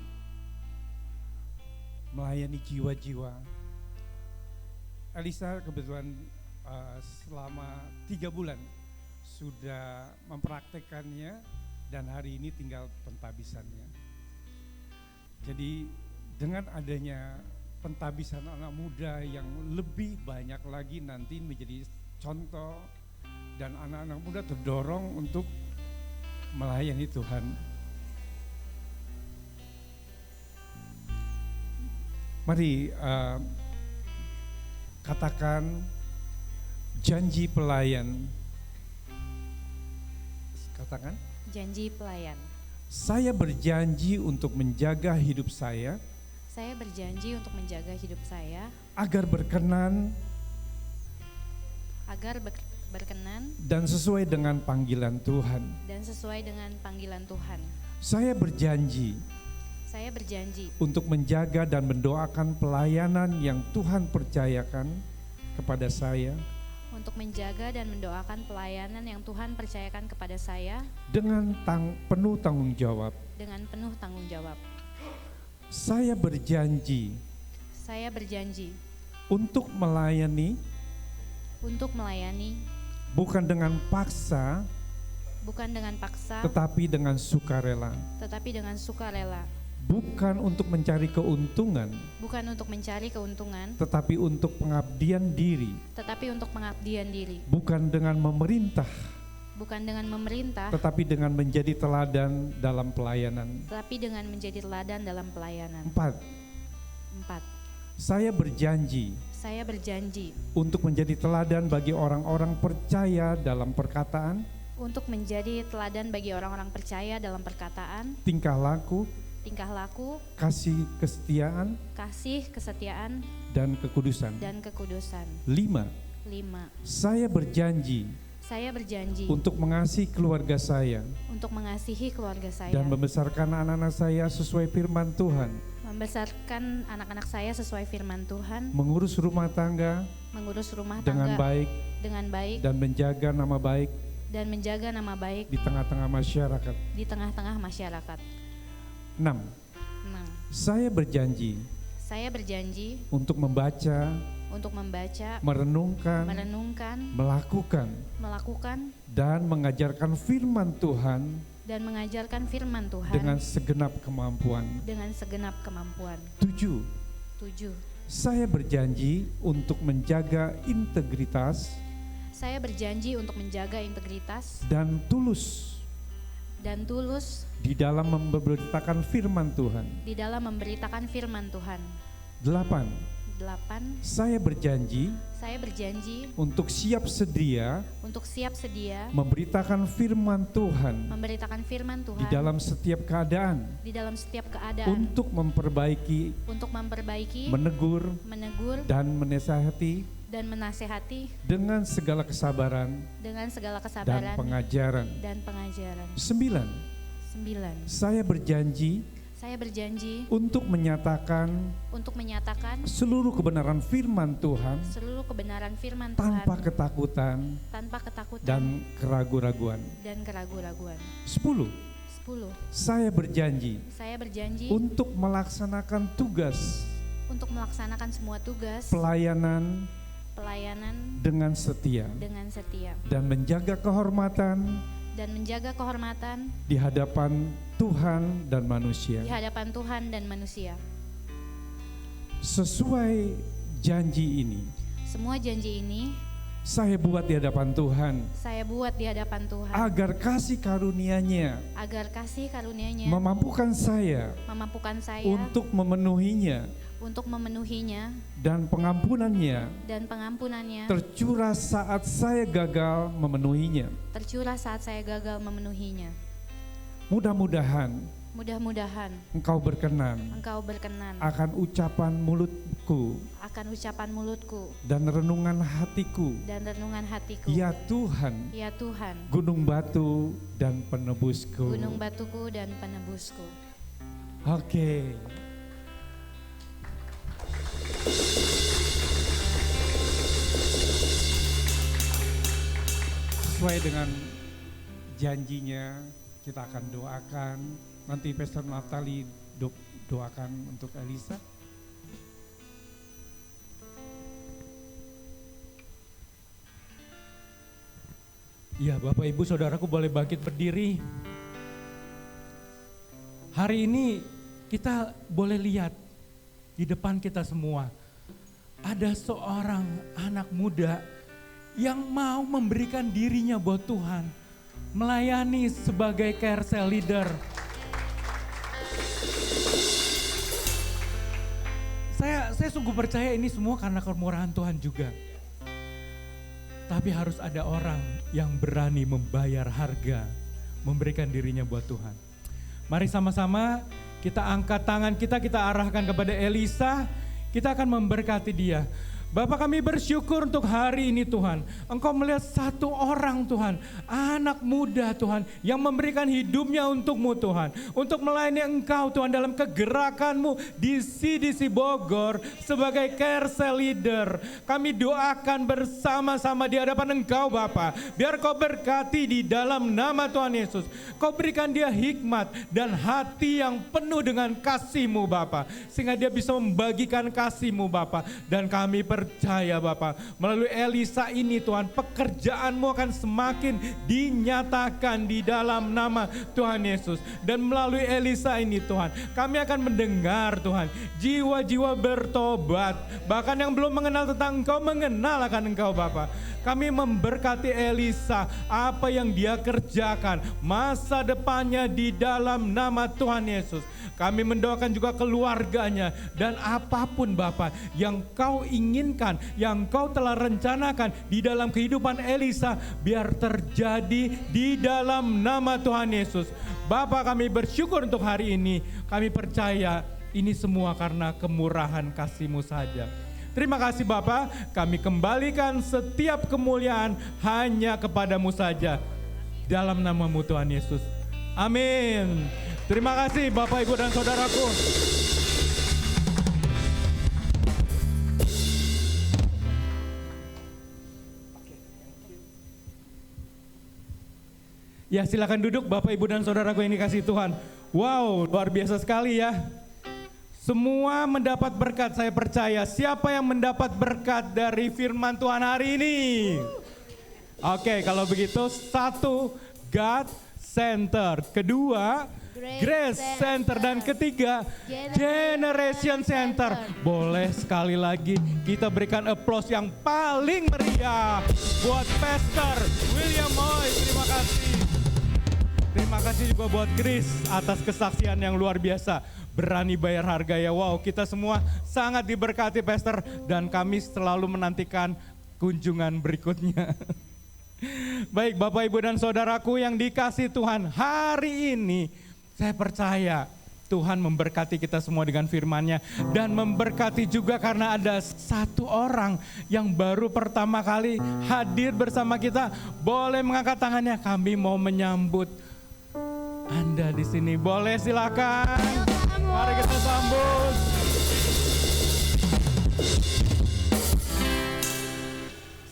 melayani jiwa-jiwa. Elisa kebetulan selama 3 bulan sudah mempraktekannya dan hari ini tinggal pentabisannya. Jadi dengan adanya pentabisan anak muda yang lebih banyak lagi nanti menjadi contoh dan anak-anak muda terdorong untuk melayani Tuhan Mari katakan janji pelayan. Katakan, Janji pelayan. saya berjanji untuk menjaga hidup saya Saya berjanji untuk menjaga hidup saya agar berkenan agar berkenan dan sesuai dengan panggilan Tuhan. dan sesuai dengan panggilan Tuhan. Saya berjanji Saya berjanji untuk menjaga dan mendoakan pelayanan yang Tuhan percayakan kepada saya untuk menjaga dan mendoakan pelayanan yang Tuhan percayakan kepada saya dengan penuh tanggung jawab. dengan penuh tanggung jawab. Saya berjanji Saya berjanji untuk melayani bukan dengan paksa bukan dengan paksa tetapi dengan sukarela. tetapi dengan sukarela, Bukan untuk mencari keuntungan bukan untuk mencari keuntungan tetapi untuk pengabdian diri. tetapi untuk pengabdian diri, Bukan dengan memerintah bukan dengan memerintah tetapi dengan menjadi teladan dalam pelayanan. tetapi dengan menjadi teladan dalam pelayanan. 4. 4. Saya berjanji Saya berjanji untuk menjadi teladan bagi orang-orang percaya dalam perkataan, untuk menjadi teladan bagi orang-orang percaya dalam perkataan, tingkah laku, tingkah laku, kasih kesetiaan, kasih, kesetiaan, dan kekudusan. dan kekudusan. 5. 5. Saya berjanji Saya berjanji untuk mengasihi keluarga saya untuk mengasihi keluarga saya dan membesarkan anak-anak saya sesuai firman Tuhan, membesarkan anak-anak saya sesuai firman Tuhan, mengurus rumah tangga mengurus rumah dengan tangga baik dengan baik, dan menjaga nama baik dan menjaga nama baik di tengah-tengah masyarakat. di tengah-tengah masyarakat. 6. 6. Saya berjanji Saya berjanji untuk membaca, untuk membaca, merenungkan, merenungkan, melakukan, melakukan, dan mengajarkan firman Tuhan dan mengajarkan firman Tuhan dengan segenap kemampuan. dengan segenap kemampuan. 7. 7. Saya berjanji untuk menjaga integritas Saya berjanji untuk menjaga integritas dan tulus di dalam memberitakan firman Tuhan. di dalam memberitakan firman Tuhan. 8. 8. Saya berjanji Saya berjanji untuk siap sedia untuk siap sedia memberitakan firman Tuhan memberitakan firman di Tuhan dalam setiap keadaan di dalam setiap keadaan untuk memperbaiki, untuk memperbaiki, menegur, menegur, dan menasehati dan menasehati dengan segala kesabaran dengan segala dan kesabaran pengajaran. dan pengajaran. 9. 9. Saya berjanji Saya berjanji untuk menyatakan untuk menyatakan seluruh kebenaran firman Tuhan seluruh kebenaran firman tanpa Tuhan ketakutan tanpa ketakutan dan keraguan-raguan. dan keraguan-raguan. 10. 10. Saya berjanji Saya berjanji untuk melaksanakan tugas untuk melaksanakan semua tugas pelayanan pelayanan dengan setia dengan setia dan menjaga kehormatan dan menjaga kehormatan di hadapan Tuhan dan manusia. di hadapan Tuhan dan manusia. Sesuai janji ini, Semua janji ini saya buat di hadapan Tuhan saya buat di hadapan Tuhan agar kasih karunia-Nya agar kasih karunia-Nya memampukan saya memampukan saya untuk memenuhinya untuk memenuhinya dan pengampunannya dan pengampunannya tercurah saat saya gagal memenuhinya. tercurah saat saya gagal memenuhinya. Mudah-mudahan Mudah-mudahan Engkau berkenan Engkau berkenan akan ucapan mulutku akan ucapan mulutku dan renungan hatiku. dan renungan hatiku. Ya Tuhan, Ya Tuhan, gunung batu dan penebusku. gunung batuku dan penebusku. Oke. Sesuai dengan janjinya, kita akan doakan. Nanti Pastor Natali doakan untuk Elisa. Ya, Bapak Ibu Saudaraku boleh bangkit berdiri. Hari ini kita boleh lihat di depan kita semua ada seorang anak muda yang mau memberikan dirinya buat Tuhan, melayani sebagai care cell leader. saya sungguh percaya ini semua karena kemurahan Tuhan juga. Tapi harus ada orang yang berani membayar harga, memberikan dirinya buat Tuhan. Mari sama-sama kita angkat tangan kita arahkan kepada Elisa, kita akan memberkati dia. Bapak kami bersyukur untuk hari ini Tuhan. Engkau melihat satu orang Tuhan, anak muda Tuhan, yang memberikan hidupnya untuk-Mu Tuhan. Untuk melayani Engkau Tuhan dalam kegerakan-Mu di CDC Bogor sebagai care cell leader. Kami doakan bersama-sama di hadapan Engkau Bapa. Biar Kau berkati di dalam nama Tuhan Yesus. Kau berikan dia hikmat dan hati yang penuh dengan kasih-Mu Bapa. Sehingga dia bisa membagikan kasih-Mu Bapa. Dan kami percaya Bapak, melalui Elisa ini Tuhan, pekerjaan-Mu akan semakin dinyatakan di dalam nama Tuhan Yesus. Dan melalui Elisa ini Tuhan, kami akan mendengar Tuhan, jiwa-jiwa bertobat. Bahkan yang belum mengenal tentang Engkau, mengenal akan Engkau Bapak. Kami memberkati Elisa, apa yang dia kerjakan, masa depannya di dalam nama Tuhan Yesus. Kami mendoakan juga keluarganya dan apapun Bapak yang Kau inginkan, yang Kau telah rencanakan di dalam kehidupan Elisa, biar terjadi di dalam nama Tuhan Yesus. Bapak kami bersyukur untuk hari ini, kami percaya ini semua karena kemurahan kasih-Mu saja. Terima kasih Bapak, kami kembalikan setiap kemuliaan hanya kepada-Mu saja. Dalam nama-Mu Tuhan Yesus. Amin. Terima kasih Bapak, Ibu, dan Saudaraku. Ya silakan duduk Bapak, Ibu, dan Saudaraku yang dikasihi Tuhan. Wow, luar biasa sekali ya. Semua mendapat berkat, saya percaya. Siapa yang mendapat berkat dari firman Tuhan hari ini? Oke, kalau begitu satu, God Center. Kedua, Grace Center. Dan ketiga, Generation Center. Boleh sekali lagi kita berikan applause yang paling meriah buat Pastor William Moy. Terima kasih. Terima kasih juga buat Grace atas kesaksian yang luar biasa. Berani bayar harga ya. Wow, kita semua sangat diberkati Pastor. Dan kami selalu menantikan kunjungan berikutnya. Baik Bapak, Ibu, dan Saudaraku yang dikasih Tuhan, hari ini saya percaya Tuhan memberkati kita semua dengan firman-Nya. Dan memberkati juga karena ada satu orang yang baru pertama kali hadir bersama kita. Boleh mengangkat tangannya, kami mau menyambut Anda di sini. Boleh silakan. Mari kita sambut.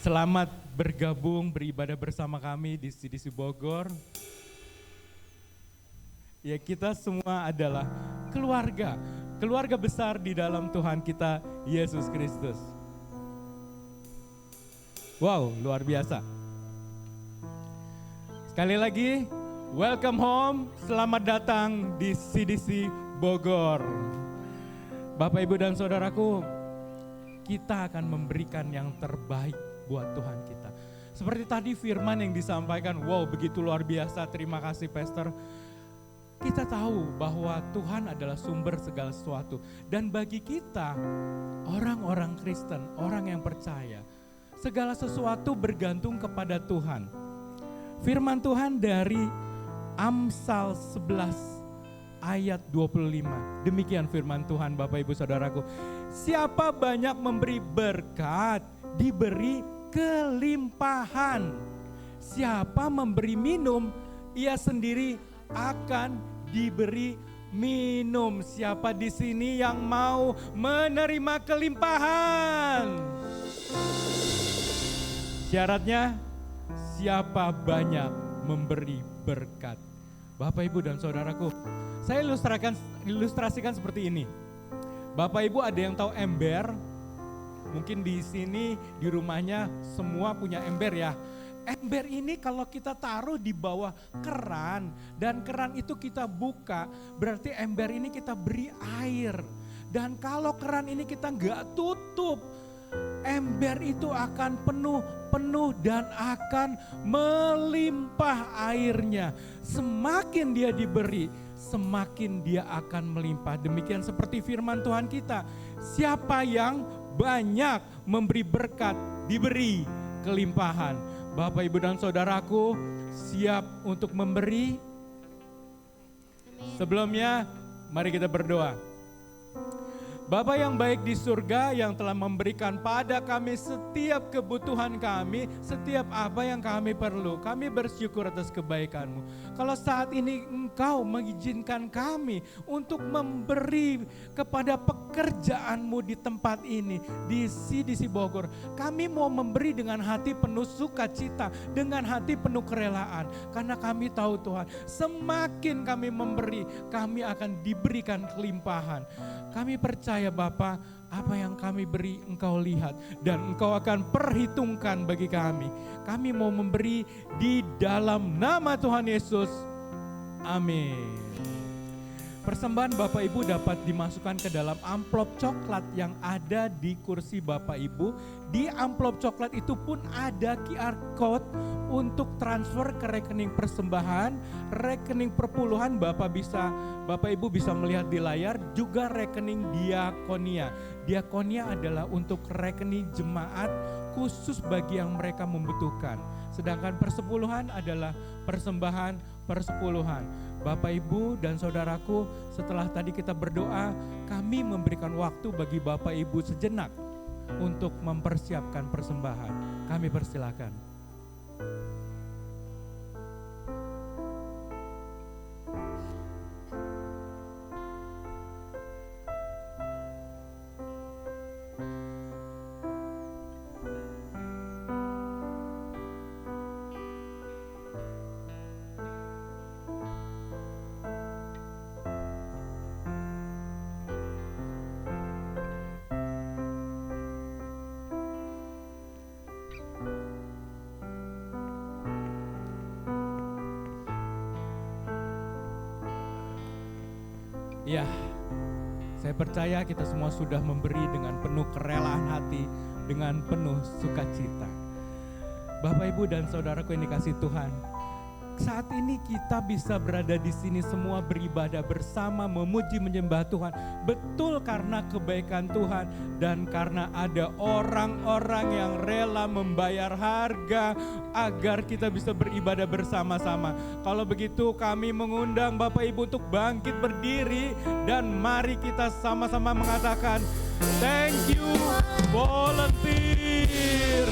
Selamat bergabung beribadah bersama kami di CDC Bogor. Ya, kita semua adalah keluarga besar di dalam Tuhan kita Yesus Kristus. Wow, luar biasa. Sekali lagi, welcome home, selamat datang di CDC Bogor. Bapak, Ibu, dan Saudaraku, kita akan memberikan yang terbaik buat Tuhan kita. Seperti tadi firman yang disampaikan, wow begitu luar biasa, terima kasih Pastor. Kita tahu bahwa Tuhan adalah sumber segala sesuatu. Dan bagi kita, orang-orang Kristen, orang yang percaya, segala sesuatu bergantung kepada Tuhan. Firman Tuhan dari Amsal 11 ayat 25. Demikian firman Tuhan Bapak, Ibu, Saudaraku. Siapa banyak memberi berkat, diberi kelimpahan. Siapa memberi minum, ia sendiri akan diberi minum. Siapa di sini yang mau menerima kelimpahan? Syaratnya, siapa banyak memberi berkat. Bapak, Ibu, dan Saudaraku, saya ilustrasikan seperti ini. Bapak, Ibu, ada yang tahu ember? Mungkin di sini di rumahnya semua punya ember ya. Ember ini kalau kita taruh di bawah keran dan keran itu kita buka, berarti ember ini kita beri air. Dan kalau keran ini kita nggak tutup, ember itu akan penuh dan akan melimpah airnya. Semakin dia diberi, semakin dia akan melimpah. Demikian seperti firman Tuhan kita. Siapa yang banyak memberi berkat, diberi kelimpahan. Bapak, Ibu, dan saudaraku siap untuk memberi? Sebelumnya, mari kita berdoa. Bapa yang baik di surga yang telah memberikan pada kami setiap kebutuhan kami, setiap apa yang kami perlu. Kami bersyukur atas kebaikan-Mu. Kalau saat ini Engkau mengizinkan kami untuk memberi kepada pekerjaan-Mu di tempat ini, di CDC Bogor. Kami mau memberi dengan hati penuh sukacita, dengan hati penuh kerelaan. Karena kami tahu Tuhan, semakin kami memberi, kami akan diberikan kelimpahan. Kami percaya Bapa, apa yang kami beri Engkau lihat dan Engkau akan perhitungkan bagi kami. Kami mau memberi di dalam nama Tuhan Yesus. Amin. Persembahan Bapak Ibu dapat dimasukkan ke dalam amplop coklat yang ada di kursi Bapak Ibu. Di amplop coklat itu pun ada QR code untuk transfer ke rekening persembahan, rekening perpuluhan Bapak Ibu bisa melihat di layar, juga rekening diakonia. Diakonia adalah untuk rekening jemaat khusus bagi yang mereka membutuhkan. Sedangkan persepuluhan adalah persembahan persepuluhan. Bapak, Ibu, dan saudaraku, setelah tadi kita berdoa, kami memberikan waktu bagi Bapak Ibu sejenak untuk mempersiapkan persembahan. Kami persilakan. Ya, saya percaya kita semua sudah memberi dengan penuh kerelaan hati, dengan penuh sukacita. Bapak, Ibu, dan saudaraku yang dikasihi Tuhan, saat ini kita bisa berada di sini semua beribadah bersama, memuji menyembah Tuhan. Betul karena kebaikan Tuhan dan karena ada orang-orang yang rela membayar harga agar kita bisa beribadah bersama-sama. Kalau begitu kami mengundang Bapak Ibu untuk bangkit berdiri dan mari kita sama-sama mengatakan thank you volunteer.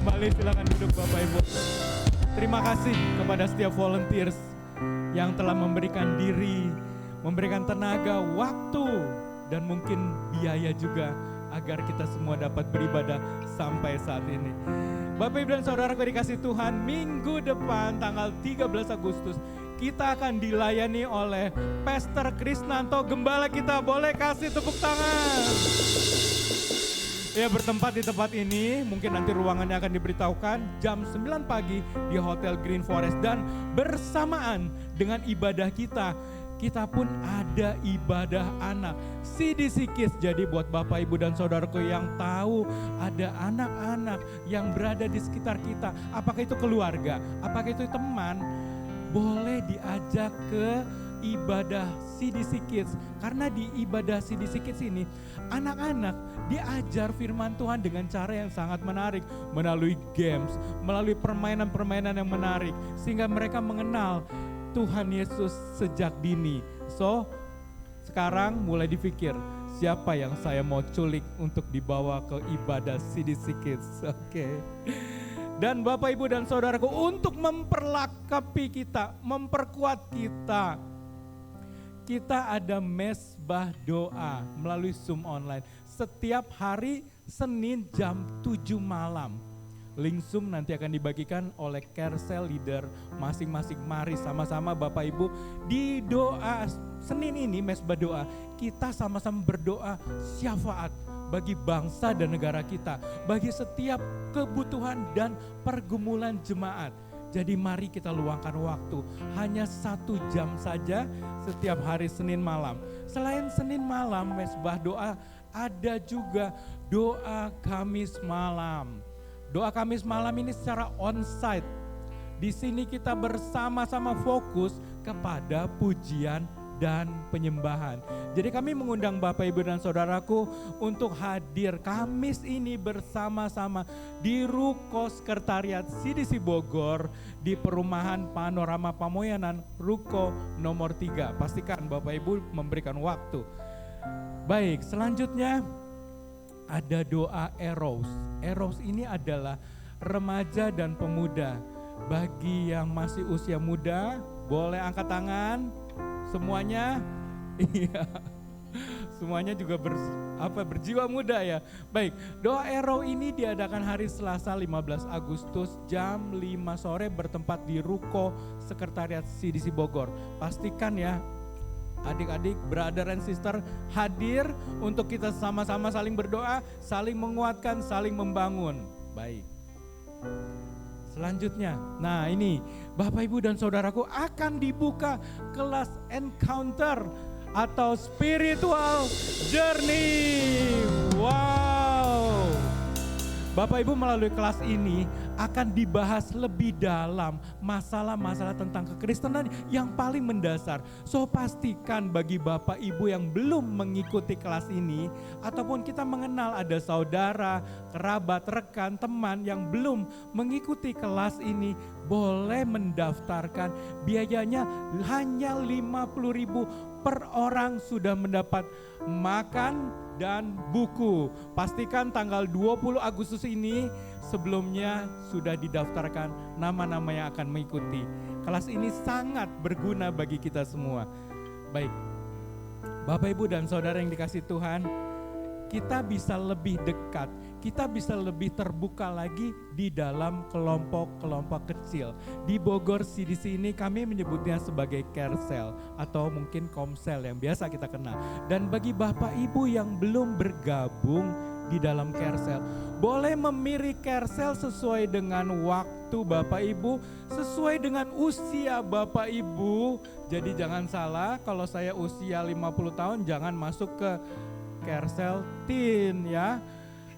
Kembali silakan duduk Bapak Ibu. Terima kasih kepada setiap volunteers yang telah memberikan diri, memberikan tenaga, waktu, dan mungkin biaya juga agar kita semua dapat beribadah sampai saat ini. Bapak, Ibu, dan saudaraku dikasih Tuhan, minggu depan tanggal 13 Agustus kita akan dilayani oleh Pastor Krisnanto, gembala kita. Boleh kasih tepuk tangan. Ya, bertempat di tempat ini, mungkin nanti ruangannya akan diberitahukan jam 9 pagi di Hotel Green Forest. Dan bersamaan dengan ibadah kita pun ada ibadah anak CDC Kids. Jadi buat Bapak, Ibu, dan saudaraku yang tahu ada anak-anak yang berada di sekitar kita, apakah itu keluarga, apakah itu teman, boleh diajak ke ibadah CDC Kids. Karena di ibadah CDC Kids ini anak-anak diajar firman Tuhan dengan cara yang sangat menarik, melalui games, melalui permainan-permainan yang menarik, sehingga mereka mengenal Tuhan Yesus sejak dini. So, sekarang mulai dipikir, siapa yang saya mau culik untuk dibawa ke ibadah CDC Kids. Oke. Dan Bapak, Ibu, dan saudaraku, untuk memperlengkapi kita, memperkuat kita ada mesbah doa melalui Zoom online setiap hari Senin jam 7 malam. Link Zoom nanti akan dibagikan oleh Carousel Leader masing-masing. Mari sama-sama Bapak Ibu di doa Senin ini, mesbah doa, kita sama-sama berdoa syafaat bagi bangsa dan negara kita, bagi setiap kebutuhan dan pergumulan jemaat. Jadi mari kita luangkan waktu, hanya 1 jam saja setiap hari Senin malam. Selain Senin malam, mesbah doa, ada juga doa Kamis malam. Doa Kamis malam ini secara onsite. Di sini kita bersama-sama fokus kepada pujian dan penyembahan. Jadi kami mengundang Bapak Ibu dan Saudaraku untuk hadir Kamis ini bersama-sama di Ruko Sekretariat CDC Bogor di Perumahan Panorama Pamoyanan Ruko nomor 3. Pastikan Bapak Ibu memberikan waktu. Baik, selanjutnya ada doa Eros. Eros ini adalah remaja dan pemuda. Bagi yang masih usia muda, boleh angkat tangan. Semuanya, iya, semuanya juga berjiwa muda ya. Baik, doa Ero ini diadakan hari Selasa 15 Agustus jam 5 sore bertempat di Ruko Sekretariat CDC Bogor. Pastikan ya, adik-adik, brother and sister hadir untuk kita sama-sama saling berdoa, saling menguatkan, saling membangun. Baik. Selanjutnya, nah ini Bapak Ibu dan Saudaraku akan dibuka kelas encounter atau spiritual journey. Wow. Bapak Ibu melalui kelas ini akan dibahas lebih dalam masalah-masalah tentang kekristenan yang paling mendasar. So pastikan bagi Bapak Ibu yang belum mengikuti kelas ini ataupun kita mengenal ada saudara, kerabat, rekan, teman yang belum mengikuti kelas ini, boleh mendaftarkan. Biayanya hanya 50.000 per orang, sudah mendapat makan dan buku. Pastikan tanggal 20 Agustus ini sebelumnya sudah didaftarkan nama-nama yang akan mengikuti. Kelas ini sangat berguna bagi kita semua. Baik, Bapak Ibu dan Saudara yang dikasihi Tuhan, kita bisa lebih dekat, kita bisa lebih terbuka lagi di dalam kelompok-kelompok kecil. Di Bogor CDC ini kami menyebutnya sebagai Carecel atau mungkin Komsel yang biasa kita kenal. Dan bagi Bapak Ibu yang belum bergabung di dalam Carecel, boleh memilih Carecel sesuai dengan waktu Bapak Ibu, sesuai dengan usia Bapak Ibu. Jadi jangan salah, kalau saya usia 50 tahun jangan masuk ke Carecel Teen ya.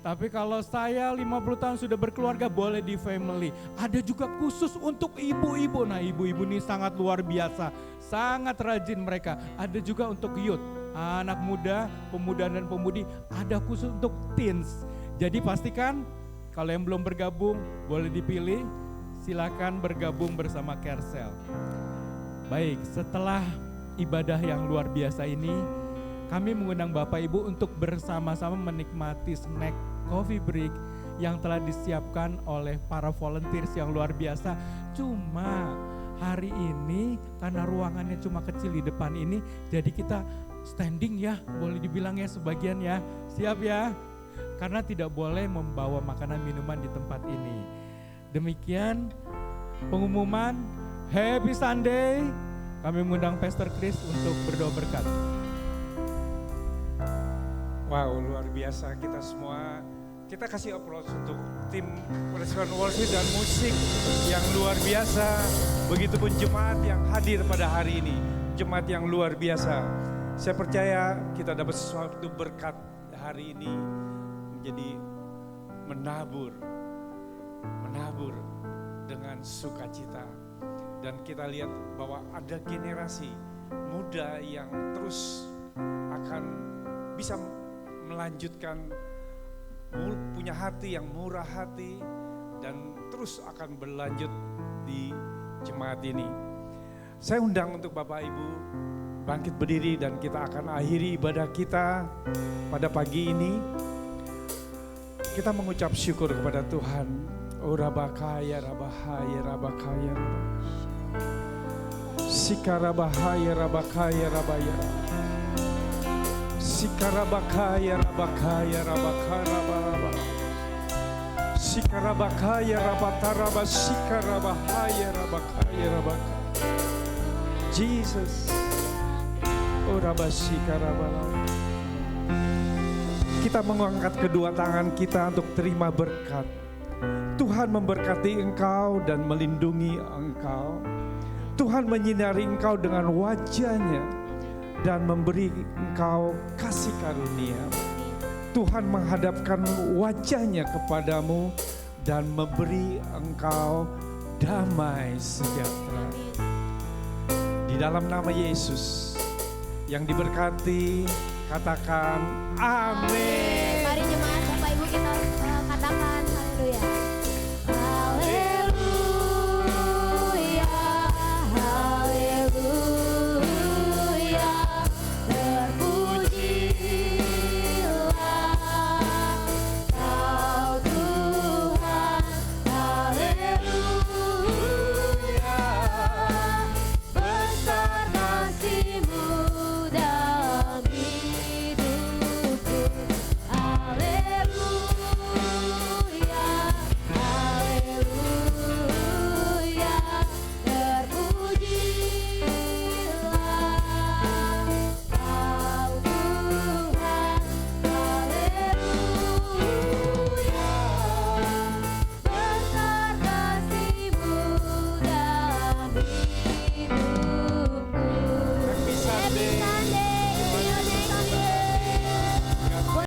Tapi kalau saya 50 tahun sudah berkeluarga boleh di family. Ada juga khusus untuk ibu-ibu. Nah ibu-ibu ini sangat luar biasa, sangat rajin mereka. Ada juga untuk youth, anak muda, pemuda dan pemudi. Ada khusus untuk teens. Jadi pastikan kalau yang belum bergabung boleh dipilih. Silakan bergabung bersama Carecel. Baik, setelah ibadah yang luar biasa ini, kami mengundang Bapak Ibu untuk bersama-sama menikmati snack coffee break yang telah disiapkan oleh para volunteers yang luar biasa. Cuma hari ini karena ruangannya cuma kecil di depan ini, jadi kita standing ya, boleh dibilang ya sebagian ya. Siap ya? Karena tidak boleh membawa makanan minuman di tempat ini. Demikian pengumuman. Happy Sunday. Kami mengundang Pastor Chris untuk berdoa berkat. Wow, luar biasa kita semua. Kita kasih applause untuk tim Respon Worship dan musik yang luar biasa. Begitupun jemaat yang hadir pada hari ini. Jemaat yang luar biasa. Saya percaya kita dapat sesuatu berkat hari ini menjadi menabur dengan sukacita. Dan kita lihat bahwa ada generasi muda yang terus akan bisa melanjutkan, punya hati yang murah hati dan terus akan berlanjut di jemaat ini. Saya undang untuk Bapak Ibu bangkit berdiri dan kita akan akhiri ibadah kita pada pagi ini. Kita mengucap syukur kepada Tuhan. Oh Rabakaya, Rabahaya, Rabakaya, Sikarabahaya, Rabakaya, Rabaya. Sikarabakaya, Rabakaya, Rabakaraba. Sikarabakaya, Rabataraba, Sikarabahaya, Rabakaya, Rabakaya. Jesus. Oh Rabasikarabala. Kita mengangkat kedua tangan kita untuk terima berkat. Tuhan memberkati engkau dan melindungi engkau. Tuhan menyinari engkau dengan wajah-Nya dan memberi engkau kasih karunia. Tuhan menghadapkan wajah-Nya kepadamu dan memberi engkau damai sejahtera. Di dalam nama Yesus yang diberkati, katakan amin.